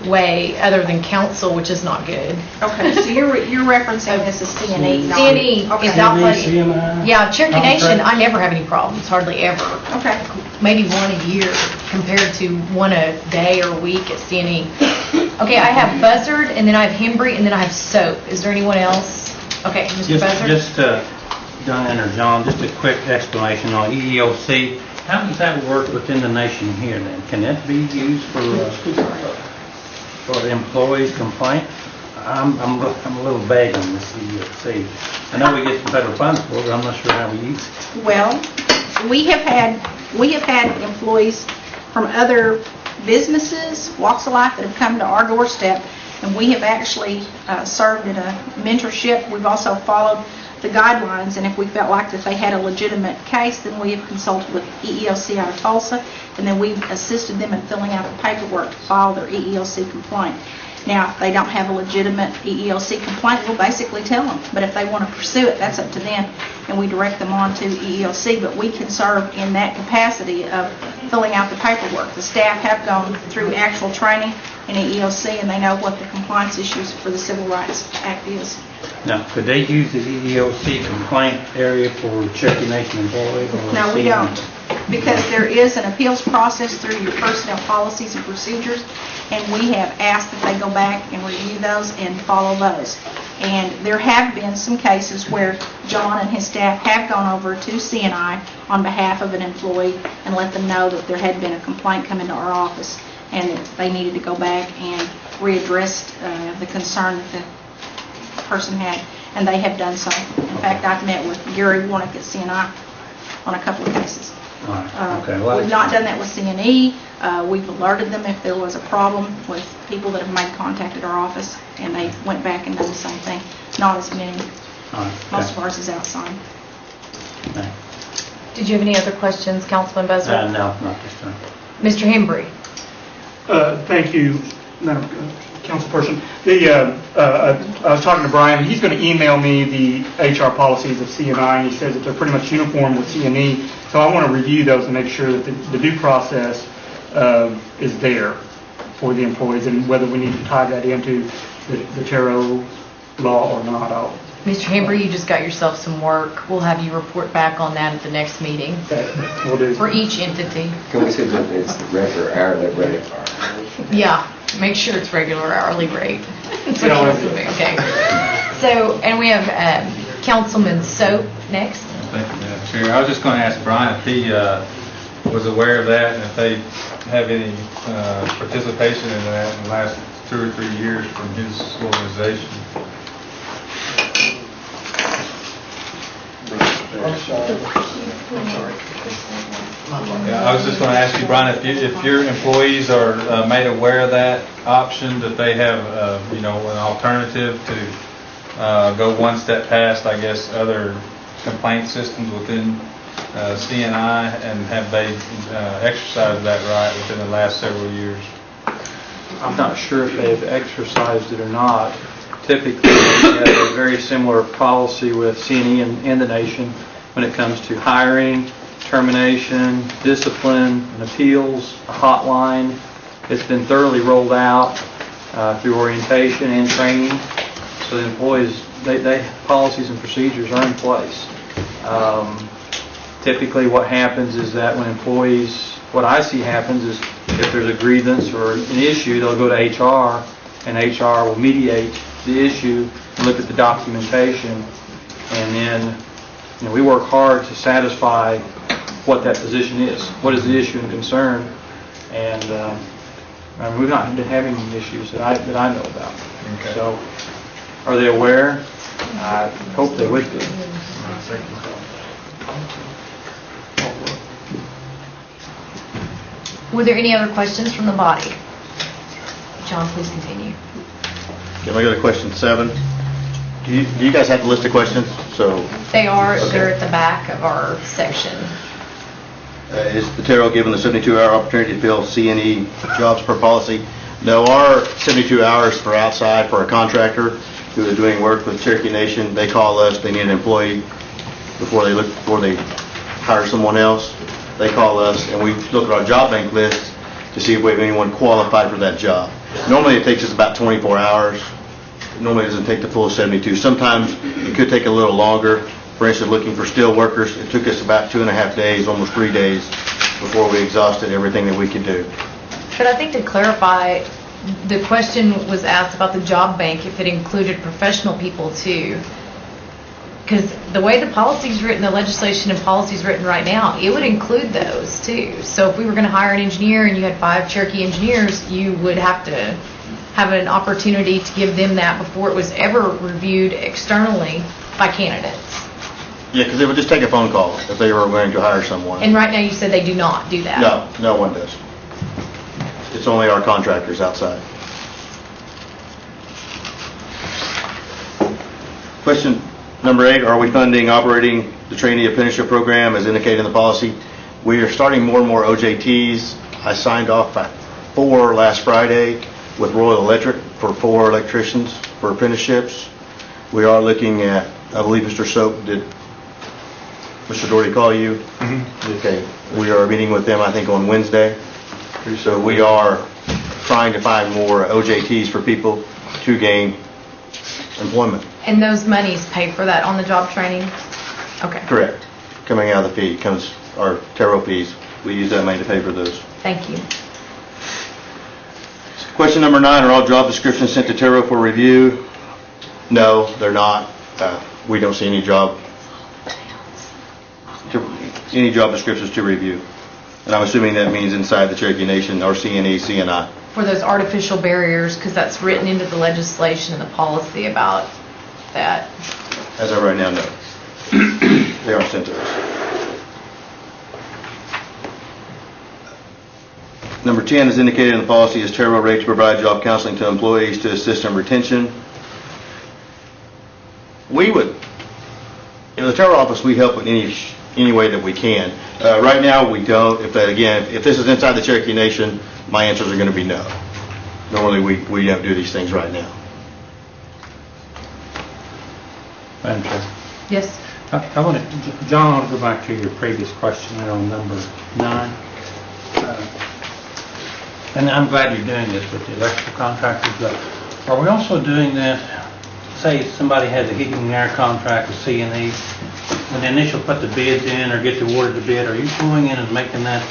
way other than counsel, which is not good. Okay, so you're referencing this as CNE. CNE Okay. is not what, CNI, yeah, Cherokee Nation, I contracts. never have any problems, hardly ever. Okay. Maybe one a year compared to one a day or a week at CNE. Okay, I have Buzzard, and then I have Hembry, and then I have Soap. Is there anyone else? Okay, Mr. Buzzard? Just Diane or John, just a quick explanation on EEOC. How does that work within the nation here then? Can that be used for the employee's complaint? I'm a little vague on this EEOC. I know we get some federal funds for it, but I'm not sure how we use it. Well, we have had employees from other businesses, walks of life that have come to our doorstep, and we have actually served in a mentorship. We've also followed the guidelines, and if we felt like that they had a legitimate case, then we have consulted with EEOC out of Tulsa, and then we've assisted them in filling out the paperwork to file their EEOC complaint. Now, if they don't have a legitimate EEOC complaint, we'll basically tell them. But if they want to pursue it, that's up to them, and we direct them on to EEOC. But we can serve in that capacity of filling out the paperwork. The staff have gone through actual training in EEOC, and they know what the compliance issues for the Civil Rights Act is. Now, could they use the EEOC complaint area for Cherokee Nation employees? or No, we CNI? don't, because there is an appeals process through your personnel policies and procedures, and we have asked that they go back and review those and follow those. And there have been some cases where John and his staff have gone over to CNI on behalf of an employee and let them know that there had been a complaint come into our office and that they needed to go back and readdress the concern that the person had, and they have done so. In fact, I've met with Gary Warnick at CNI on a couple of cases. All right. Okay. Well, We've not done that with CNE. We've alerted them if there was a problem with people that have made contact at our office, and they went back and done the same thing. Not as many. all right. Most of ours is outside. Okay. Did you have any other questions, Councilman Buzzard? No, not this time. Mr. Hembry? Thank you, Madam Councilperson. I was talking to Brian. He's going to email me the HR policies of CNI, and he says that they're pretty much uniform with CNE. So I want to review those and make sure that the due process is there for the employees, and whether we need to tie that into the Tarot law or not. Mr. Hembry, you just got yourself some work. We'll have you report back on that at the next meeting We'll do. for each entity. Can we say that it's the regular hourly rate? Yeah, make sure it's regular hourly rate. That's what you want to do. Okay. So, and we have Councilman Soap next. Thank you, Madam Chair. I was just going to ask Brian if he was aware of that and if they have any participation in that in the last 2 or 3 years from his organization. Yeah, I was just going to ask you, Brian, if your employees are made aware of that option, that they have, an alternative to go one step past, I guess, other complaint systems within CNI, and have they exercised that right within the last several years? I'm not sure if they've exercised it or not. Typically, we have a very similar policy with CNE and the nation when it comes to hiring, termination, discipline, and appeals, a hotline. It's been thoroughly rolled out through orientation and training. So the employees, policies and procedures are in place. Typically what happens is that when employees, what I see happens is if there's a grievance or an issue, they'll go to HR, and HR will mediate the issue, look at the documentation, and then we work hard to satisfy what that position is. What is the issue and concern? And we've not been having any issues that I know about. Okay. So, are they aware? I hope they would be. Were there any other questions from the body? John, please continue. Can I go to question 7? Do you guys have the list of questions? So, They are, Okay. they're at the back of our section. is the Terrell given the 72-hour opportunity to fill CNE jobs per policy? No, our 72 hours for outside, for a contractor who is doing work with Cherokee Nation, they call us, they need an employee before they hire someone else. They call us, and we look at our job bank list to see if we have anyone qualified for that job. Normally, it takes us about 24 hours. Normally, it doesn't take the full 72. Sometimes it could take a little longer. For instance, looking for steel workers, it took us about 2.5 days, almost 3 days, before we exhausted everything that we could do. But I think to clarify, the question was asked about the job bank, if it included professional people too. Because the way the policy's written, the legislation and policy's written right now, it would include those too. So if we were going to hire an engineer and you had 5 Cherokee engineers, you would have to have an opportunity to give them that before it was ever reviewed externally by candidates. Yeah, because it would just take a phone call if they were going to hire someone. And right now you said they do not do that. No, no one does. It's only our contractors outside. Question number 8, are we funding operating the trainee apprenticeship program as indicated in the policy? We are starting more and more OJTs. I signed off by 4 last Friday with Royal Electric for 4 electricians for apprenticeships. We are looking at, I believe Mr. Soap, did Mr. Doherty call you? Mm-hmm. Okay. We are meeting with them, I think, on Wednesday. So we are trying to find more OJTs for people to gain employment. And those monies pay for that on-the-job training? Okay. Correct. Coming out of the fee comes our Terrell fees. We use that money to pay for those. Thank you. Question number 9, are all job descriptions sent to Terrell for review? No, they're not. We don't see any job descriptions to review. And I'm assuming that means inside the Cherokee Nation or CNE, CNI. For those artificial barriers, because that's written into the legislation and the policy about that. As of right now, no. They aren't sent to us. Number 10 is indicated in the policy is Terrell rate to provide job counseling to employees to assist in retention. We would, in the Terrell office, we help in any way that we can. Right now, we don't. If this is inside the Cherokee Nation, my answers are going to be no. Normally, we don't do these things right now. Madam Chair. Yes. I want to, John, I want to go back to your previous question there on number 9. And I'm glad you're doing this with the electrical contractors, but are we also doing that, say somebody has a heating and air contract with C&E, when they initially put the bids in or get awarded the bid, are you going in and making that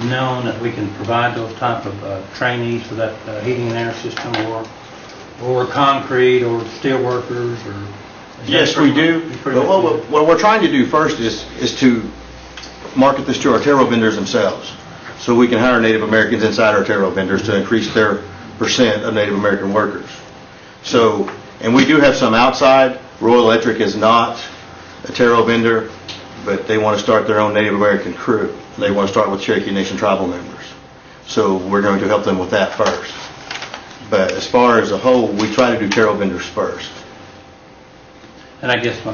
known that we can provide those type of trainees for that heating and air system or concrete or steel workers or? Yes, we do. But what we're trying to do first is to market this to our Terrell vendors themselves, so we can hire Native Americans inside our Terrell vendors to increase their percent of Native American workers. So, and we do have some outside. Royal Electric is not a Terrell vendor, but they want to start their own Native American crew. They want to start with Cherokee Nation tribal members. So we're going to help them with that first. But as far as a whole, we try to do Terrell vendors first. And I guess my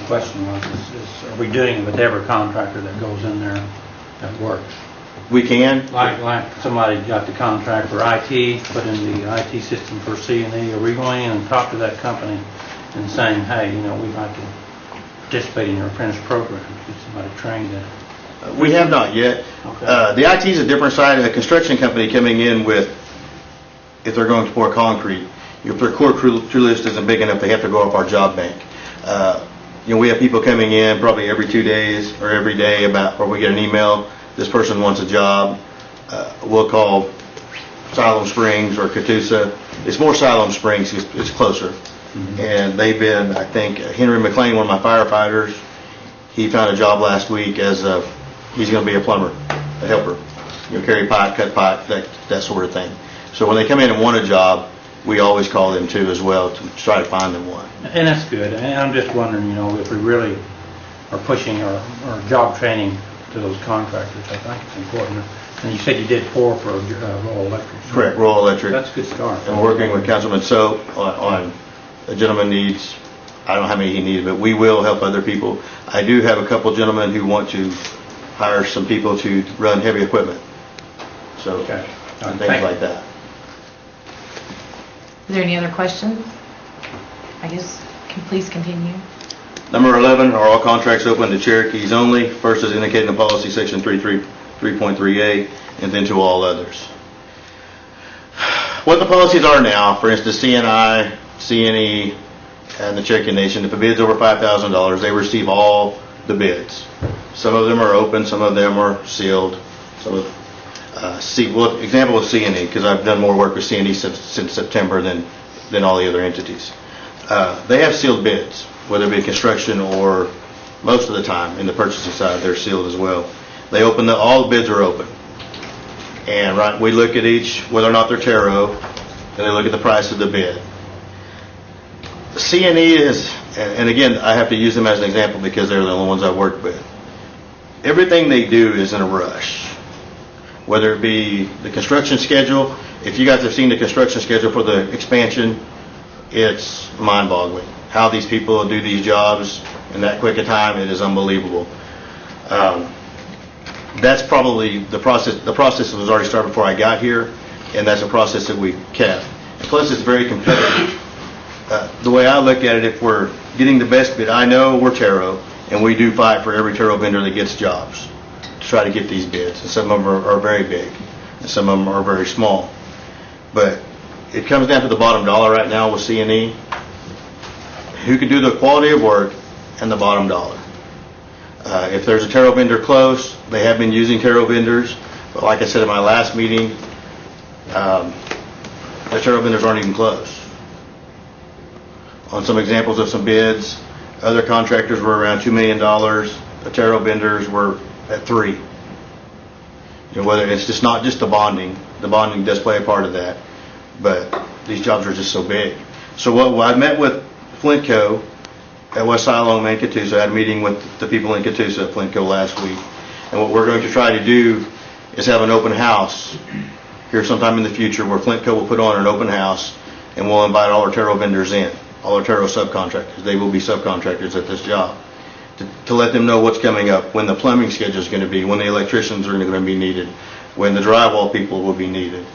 question was, is are we doing it with every contractor that goes in there that works? We can. Like somebody got the contract for IT, put in the IT system for C&E, are we going in and talk to that company and saying, hey, we'd like to participate in your apprentice program, get somebody trained in it? We have not yet. Okay. The IT is a different side. A construction company coming in with, if they're going to pour concrete, if their core crew list isn't big enough, they have to go off our job bank. We have people coming in probably every 2 days or every day where we get an email, this person wants a job. We'll call Siloam Springs or Catoosa. It's more Siloam Springs, it's closer. Mm-hmm. And they've been, I think, Henry McLean, one of my firefighters, he found a job last week he's going to be a plumber, a helper. Carry pipe, cut pipe, that sort of thing. So when they come in and want a job, we always call them too as well to try to find them one. And that's good. And I'm just wondering, if we really are pushing our job training to those contractors, I think it's important. And you said you did 4 for Royal Electric. Correct, Royal Electric. That's a good start. And we're working with Councilman Soap on a gentleman needs, I don't know how many he needs, but we will help other people. I do have a couple gentlemen who want to hire some people to run heavy equipment. So, okay. And things like that. Is there any other questions? I guess, please continue. Number 11, are all contracts open to Cherokees only? First is indicated in policy section 3.3a, and then to all others. What the policies are now, for instance, CNI, CNE, and the Cherokee Nation, if a bid's over $5,000, they receive all the bids. Some of them are open, some of them are sealed. Example of CNE, because I've done more work with CNE since September than all the other entities. They have sealed bids, whether it be construction or most of the time in the purchasing side, they're sealed as well. They all the bids are open. And we look at each, whether or not they're Taro, and they look at the price of the bid. CNE is, and again, I have to use them as an example because they're the only ones I work with. Everything they do is in a rush. Whether it be the construction schedule, if you guys have seen the construction schedule for the expansion, it's mind-boggling. How these people do these jobs in that quick a time, it is unbelievable. That's probably the process. The process was already started before I got here, and that's a process that we kept. And plus, it's very competitive. The way I look at it, if we're getting the best bid, I know we're Taro, and we do fight for every Taro vendor that gets jobs to try to get these bids. And some of them are very big, and some of them are very small. But it comes down to the bottom dollar right now with C&E. Who can do the quality of work and the bottom dollar? If there's a Taro vendor close, they have been using Taro vendors, but like I said in my last meeting, the Taro vendors aren't even close. On some examples of some bids, other contractors were around $2 million. The Taro vendors were at 3. Whether it's just not just the bonding does play a part of that, but these jobs are just so big. So I met with Flintco at West Siloam and Catoosa. I had a meeting with the people in Catoosa at Flintco last week, and what we're going to try to do is have an open house here sometime in the future where Flintco will put on an open house, and we'll invite all our Taro vendors in, all our Taro subcontractors. They will be subcontractors at this job, to let them know what's coming up, when the plumbing schedule is going to be, when the electricians are going to be needed, when the drywall people will be needed.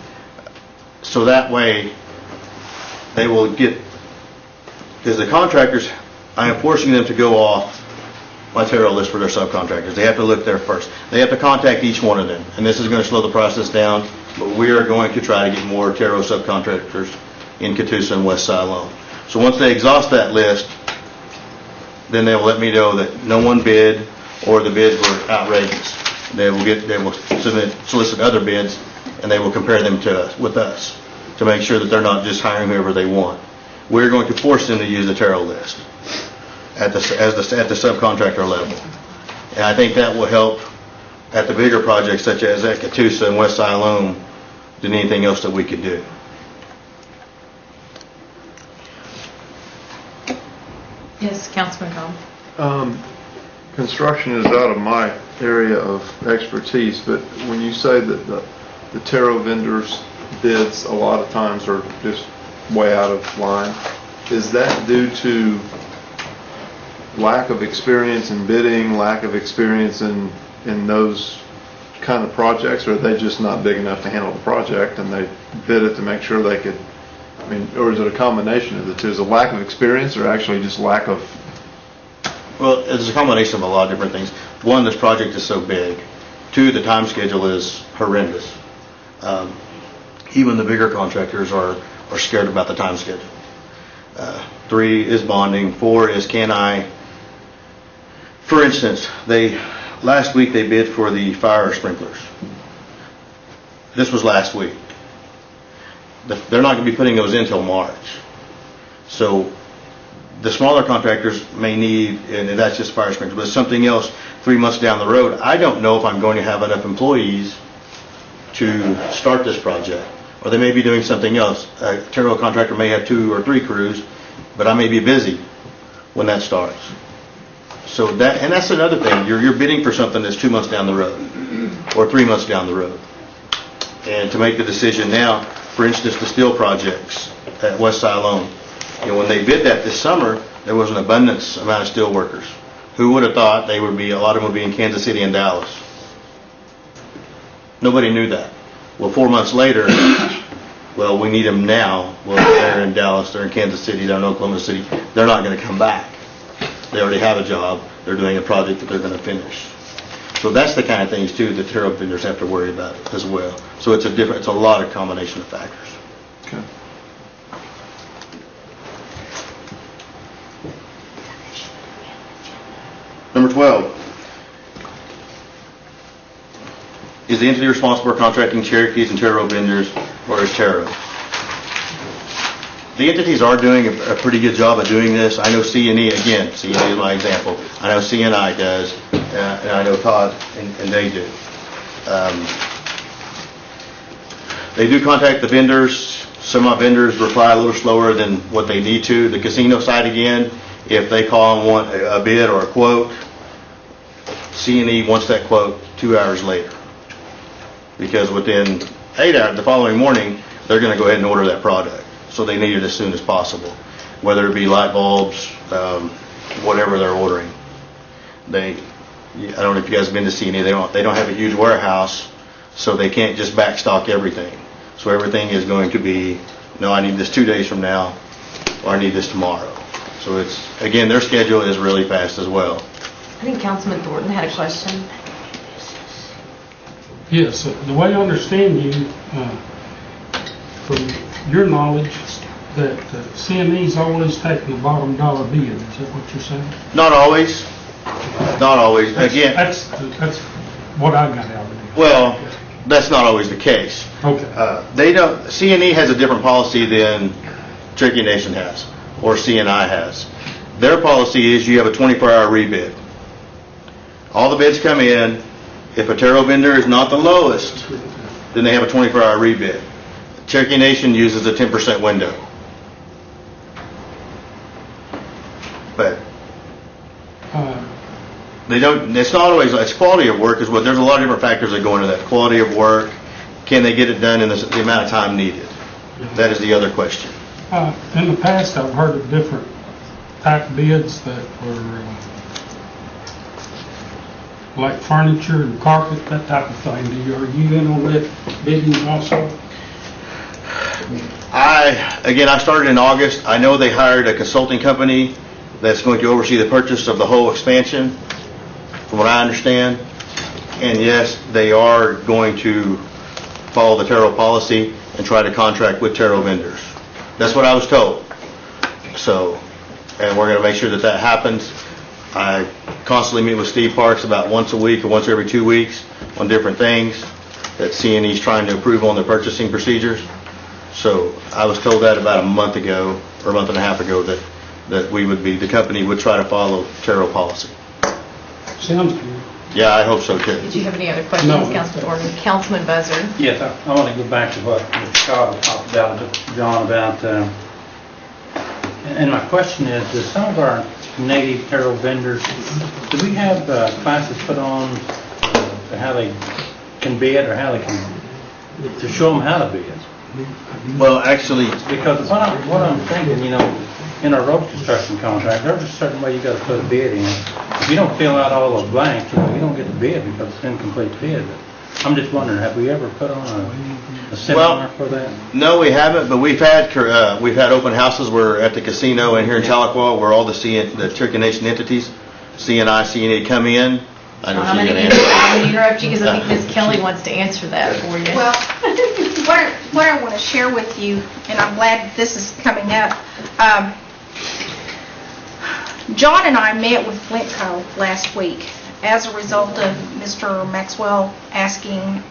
So that way, they will get, because the contractors, I am forcing them to go off my Taro list for their subcontractors. They have to look there first. They have to contact each one of them, and this is going to slow the process down, but we are going to try to get more Taro subcontractors in Catoosa and West Siloam. So once they exhaust that list, then they will let me know that no one bid or the bids were outrageous. They will solicit other bids, and they will compare them with us to make sure that they're not just hiring whoever they want. We're going to force them to use the Taro list at the subcontractor level, and I think that will help at the bigger projects such as at Catoosa and West Siloam than anything else that we could do. Yes, Councilman Cobb. Construction is out of my area of expertise, but when you say that the Taro vendors' bids a lot of times are just way out of line, is that due to lack of experience in bidding, lack of experience in those kind of projects, or are they just not big enough to handle the project and they bid it to make sure they could, I mean, or is it a combination of the two? Is it lack of experience or actually just lack of? Well, it's a combination of a lot of different things. One, this project is so big. Two, the time schedule is horrendous. Even the bigger contractors are scared about the time schedule. 3 is bonding. 4 is for instance, last week they bid for the fire sprinklers. This was last week. They're not going to be putting those in until March. So the smaller contractors may need, and that's just fire sprinklers, but something else 3 months down the road. I don't know if I'm going to have enough employees to start this project, or they may be doing something else. A Terrell contractor may have 2 or 3 crews, but I may be busy when that starts. So that's another thing. You're bidding for something that's 2 months down the road, or 3 months down the road. And to make the decision now, for instance, the steel projects at West Siloam, when they bid that this summer, there was an abundance amount of steel workers. Who would have thought a lot of them would be in Kansas City and Dallas? Nobody knew that. Well, 4 months later, well, we need them now. Well, they're in Dallas, they're in Kansas City, they're in Oklahoma City. They're not going to come back. They already have a job. They're doing a project that they're going to finish. So that's the kind of things, too, that Terrell vendors have to worry about as well. So it's a lot of combination of factors. Okay. Number 12. Is the entity responsible for contracting Cherokees and Terrell vendors, or is Terrell? The entities are doing a pretty good job of doing this. I know C&E, again, C&E is my example. I know C&I does, and I know Todd and they do. They do contact the vendors. Some of my vendors reply a little slower than what they need to. The casino side, again, if they call and want a bid or a quote, C&E wants that quote 2 hours later. Because within 8 hours, the following morning, they're going to go ahead and order that product. So they need it as soon as possible, whether it be light bulbs, whatever they're ordering. I don't know if you guys have been to C&E. They don't have a huge warehouse, so they can't just backstock everything. So everything is going to be, no, I need this 2 days from now, or I need this tomorrow. So it's, again, their schedule is really fast as well. I think Councilman Thornton had a question. Yes, the way I understand you, from your knowledge, that CME's always taking the bottom dollar bid. Is that what you're saying? Not always. Not always. Again, that's what I got out of it. Well, that's not always the case. Okay. They don't. C&E has a different policy than Cherokee Nation has, or C&I has. Their policy is you have a 24-hour rebid. All the bids come in. If a Terrell vendor is not the lowest, then they have a 24-hour rebid. Cherokee Nation uses a 10% window. But they don't. It's not always. It's quality of work is what. There's a lot of different factors that go into that. Quality of work. Can they get it done in the amount of time needed? That is the other question. In the past, I've heard of different type bids that were like furniture and carpet, that type of thing. Are you in on that bidding also? I started in August. I know they hired a consulting company that's going to oversee the purchase of the whole expansion, from what I understand. And yes, they are going to follow the Terrell policy and try to contract with Terrell vendors. That's what I was told. So, and we're going to make sure that that happens. I constantly meet with Steve Parks about once a week or once every 2 weeks on different things that C&E's trying to approve on their purchasing procedures. So I was told that about a month ago or a month and a half ago that the company would try to follow Terrell policy. Sounds good. Yeah, I hope so too. Did you have any other questions, No. Councilman Thornton? Councilman Buzzard? Yes, I want to go back to what Scott was talking about, John, about, and my question is, do some of our native Terrell vendors, do we have classes put on how they can bid or how they can, to show them how to bid? Well, actually, Because what I'm thinking, in a road construction contract, there's a certain way you got to put a bid in. If you don't fill out all those blanks, you don't get the bid because it's an incomplete bid. I'm just wondering, have we ever put on a seminar for that? No, we haven't, but we've had open houses where at the casino and here in Tahlequah where all the Cherokee Nation entities, CNI, CNA come in. I know I'm she's going going to answer. to interrupt you because I think Ms. Kelly wants to answer that for you. Well, what I want to share with you, and I'm glad this is coming up, John and I met with Flintco last week as a result of Mr. Maxwell asking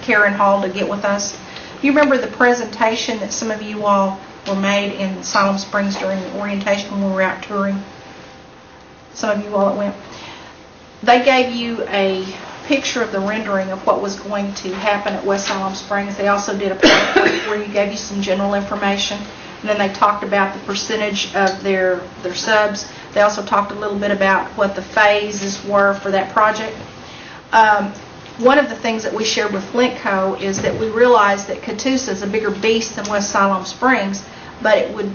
Karen Hall to get with us. You remember the presentation that some of you all were made in Siloam Springs during the orientation when we were out touring? Some of you all that went. They gave you a picture of the rendering of what was going to happen at West Siloam Springs. They also did a PowerPoint where you gave you some general information. And then they talked about the percentage of their subs. They also talked a little bit about what the phases were for that project. One of the things that we shared with Flintco is that we realized that Catoosa is a bigger beast than West Siloam Springs, but it would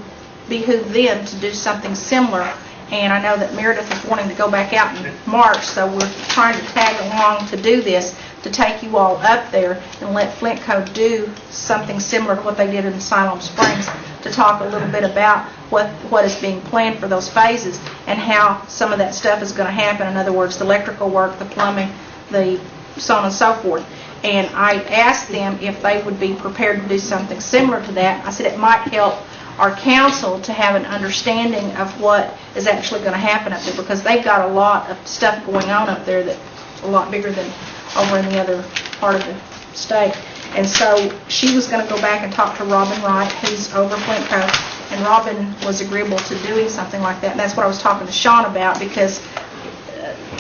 behoove them to do something similar. And I know that Meredith is wanting to go back out in March, so we're trying to tag along to do this, to take you all up there and let Flintco do something similar to what they did in Siloam Springs, to talk a little bit about what is being planned for those phases and how some of that stuff is going to happen. In other words, the electrical work, the plumbing, the so on and so forth. And I asked them if they would be prepared to do something similar to that. I said it might help our council to have an understanding of what is actually going to happen up there, because they've got a lot of stuff going on up there that's a lot bigger than over in the other part of the state. And so she was going to go back and talk to Robin Wright, who's over Flintco, and Robin was agreeable to doing something like that. And that's what I was talking to Sean about, because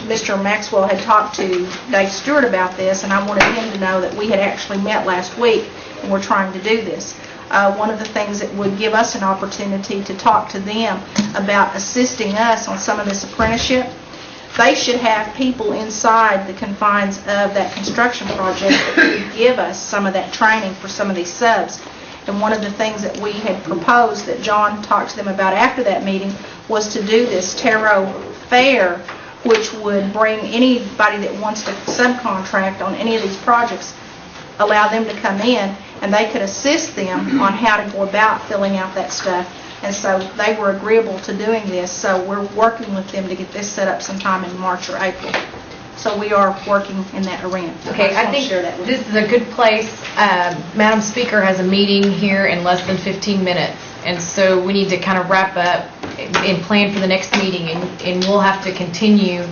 Mr. Maxwell had talked to Dave Stewart about this, and I wanted him to know that we had actually met last week and we're trying to do this. One of the things that would give us an opportunity to talk to them about assisting us on some of this apprenticeship, they should have people inside the confines of that construction project that could give us some of that training for some of these subs. And one of the things that we had proposed that John talked to them about after that meeting was to do this Tarot Fair, which would bring anybody that wants to subcontract on any of these projects, allow them to come in, and they could assist them on how to go about filling out that stuff. And so they were agreeable to doing this, so we're working with them to get this set up sometime in March or April. So we are working in that arena. Okay, I think this is a good place. Madam Speaker has a meeting here in less than 15 minutes, and so we need to kind of wrap up and plan for the next meeting, and we'll have to continue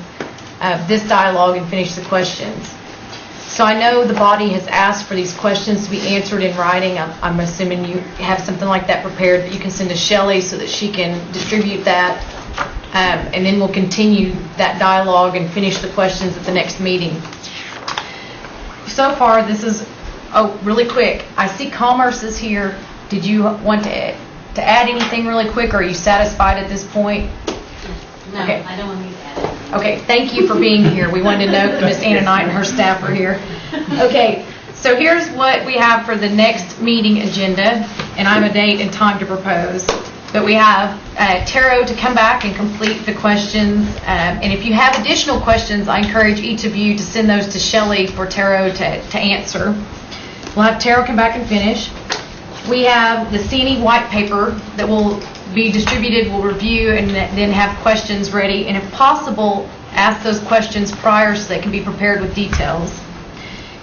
this dialogue and finish the questions. So I know the body has asked for these questions to be answered in writing. I'm assuming you have something like that prepared that you can send to Shelley so that she can distribute that. And then we'll continue that dialogue and finish the questions at the next meeting. So far, this is, really quick. I see Commerce is here. Did you want to add anything really quick, or are you satisfied at this point? No, okay. I don't want to add it. Okay, thank you for being here. We wanted to note that Ms. Anna Knight and her staff are here. Okay, so here's what we have for the next meeting agenda, and I have a date and time to propose. But we have Taro to come back and complete the questions. And if you have additional questions, I encourage each of you to send those to Shelley for Taro to answer. We'll have Taro come back and finish. We have the CNE white paper that will be distributed. We'll review and then have questions ready. And if possible, ask those questions prior so they can be prepared with details.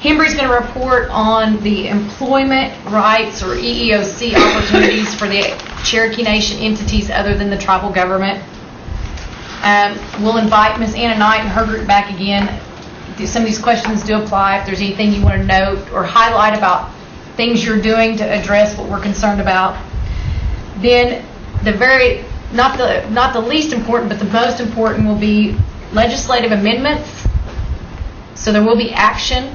Hembry's going to report on the employment rights or EEOC opportunities for the Cherokee Nation entities other than the tribal government. We'll invite Ms. Anna Knight and her group back again. Some of these questions do apply. If there's anything you want to note or highlight about things you're doing to address what we're concerned about. Then not the least important, but the most important will be legislative amendments. So there will be action,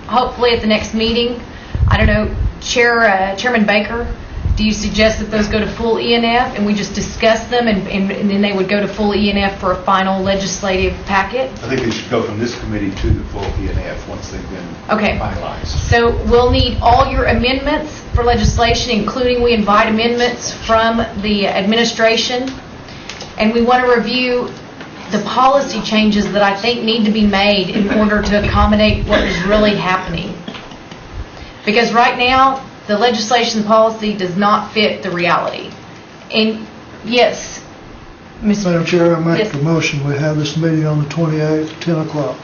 hopefully at the next meeting. I don't know, Chairman Baker, do you suggest that those go to full ENF and we just discuss them and then they would go to full ENF for a final legislative packet? I think they should go from this committee to the full ENF once they've been finalized. So we'll need all your amendments for legislation, including we invite amendments from the administration. And we want to review the policy changes that I think need to be made in order to accommodate what is really happening. Because right now, the legislation policy does not fit the reality. And yes, Mr. Madam Chair, I make Yes. the motion, we have this meeting on the 28th, 10 o'clock,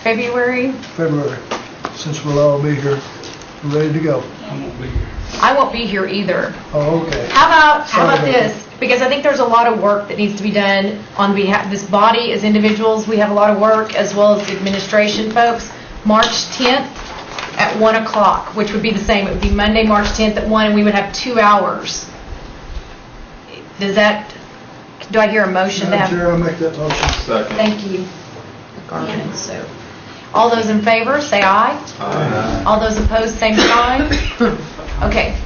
February, February, since we'll all be here, ready to go. I won't be here either. Oh, okay. How about Sorry about this? Because I think there's a lot of work that needs to be done on behalf, this body as individuals, we have a lot of work, as well as the administration folks. March 10th at 1 o'clock, which would be the same. It would be Monday, March 10th at 1, and we would have 2 hours. Does that, do I hear a motion to Madam have? Chair, I make that motion. Second. Thank you. Garland, so. All those in favor, say aye. Aye. All those opposed, same sign. Okay.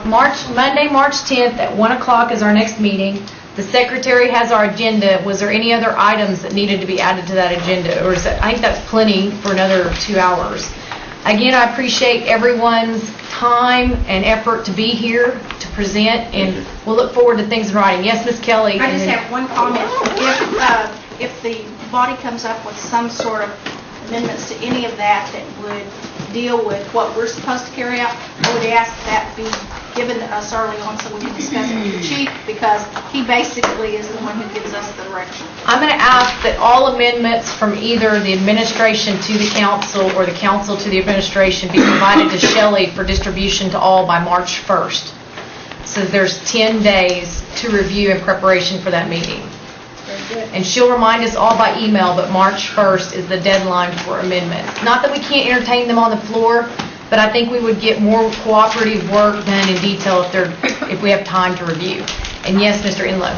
Monday, March 10th at 1 o'clock is our next meeting. The secretary has our agenda. Was there any other items that needed to be added to that agenda? Or is that, I think that's plenty for another 2 hours. Again, I appreciate everyone's time and effort to be here to present, and we'll look forward to things in writing. Yes, Ms. Kelly? I just have one comment. If the body comes up with some sort of amendments to any of that that would deal with what we're supposed to carry out, I would ask that be given to us early on so we can discuss it with the chief, because he basically is the one who gives us the direction. I'm going to ask that all amendments from either the administration to the council or the council to the administration be provided to Shelley for distribution to all by March 1st. So there's 10 days to review in preparation for that meeting. And she'll remind us all by email, but March 1st is the deadline for amendments. Not that we can't entertain them on the floor, but I think we would get more cooperative work done in detail if we have time to review. And yes, Mr. Enlow.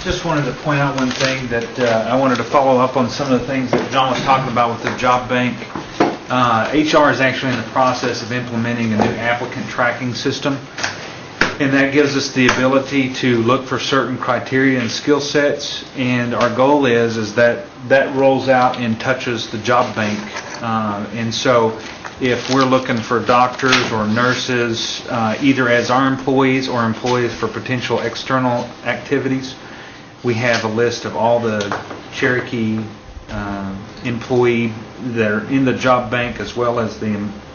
Just wanted to point out one thing that I wanted to follow up on some of the things that John was talking about with the job bank. HR is actually in the process of implementing a new applicant tracking system. And that gives us the ability to look for certain criteria and skill sets. And our goal is that rolls out and touches the job bank. And so if we're looking for doctors or nurses, either as our employees or employees for potential external activities, we have a list of all the Cherokee employee that are in the job bank, as well as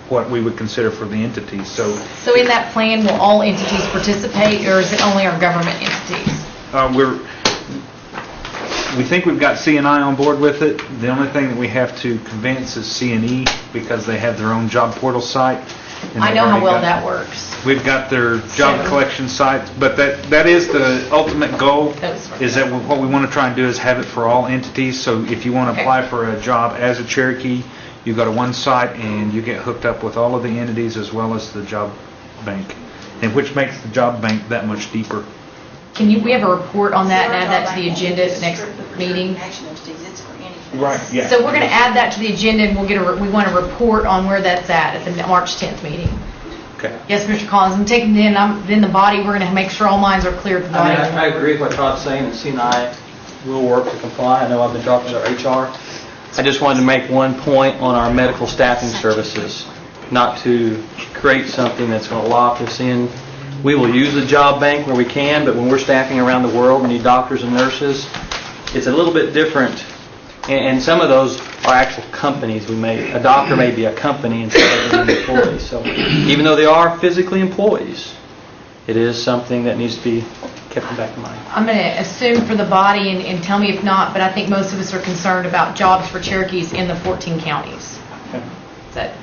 what we would consider for the entities. So in that plan, will all entities participate, or is it only our government entities? We think we've got C&I on board with it. The only thing that we have to convince is C&E, because they have their own job portal site. And I know how well that works. We've got their job collection sites, but that is the ultimate goal, is that what we want to try and do is have it for all entities. So if you want to apply for a job as a Cherokee, you go to one site and you get hooked up with all of the entities as well as the job bank, and which makes the job bank that much deeper. We have a report on that and add that to the agenda at the next meeting? Right, yeah. So we're going to add that to the agenda, and we want a report on where that's at the March 10th meeting. Okay. Yes, Mr. Collins, I'm taking it in the body. We're going to make sure all minds are clear at the body. I agree with what Todd's saying, and C&I will work to comply. I know I've been talking to our HR. I just wanted to make one point on our medical staffing services, not to create something that's going to lock us in. We will use the job bank where we can, but when we're staffing around the world, we need doctors and nurses. It's a little bit different, and some of those are actual companies. A doctor may be a company instead of an employee. So even though they are physically employees, it is something that needs to be kept in back of mind. I'm going to assume for the body, and tell me if not, but I think most of us are concerned about jobs for Cherokees in the 14 counties. Okay. Is that,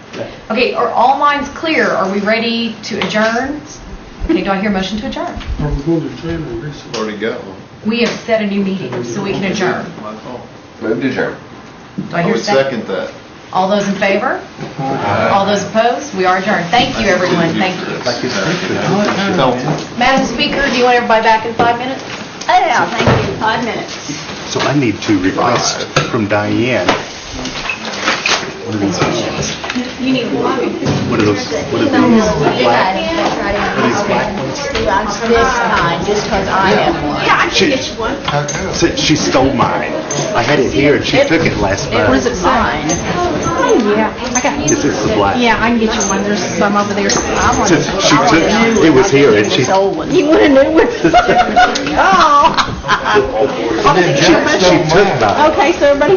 okay, are all minds clear? Are we ready to adjourn? Okay, do I hear a motion to adjourn? Are we going to adjourn or recess? Already got one. We have set a new meeting, so we can adjourn. Move to adjourn. Do I I hear a would second? second that. All those in favor? All those opposed? We are adjourned. Thank you, everyone. Thank you. Madam Speaker, do you want everybody back in 5 minutes? Oh, yeah, thank you, 5 minutes. So I need to request from Diane. What are these? You need one. What are those? What are these? Black? What are these black ones? He likes this kind just because I have one. Yeah, I can get you one. She stole mine. I had it here and she took it last night. Was it mine? Oh, yeah. I got Is this the black? Yeah, I can get you one. There's some over there. I want Since she took it was here and she. You want a new one? Oh. Thank you. She took mine. Okay, so everybody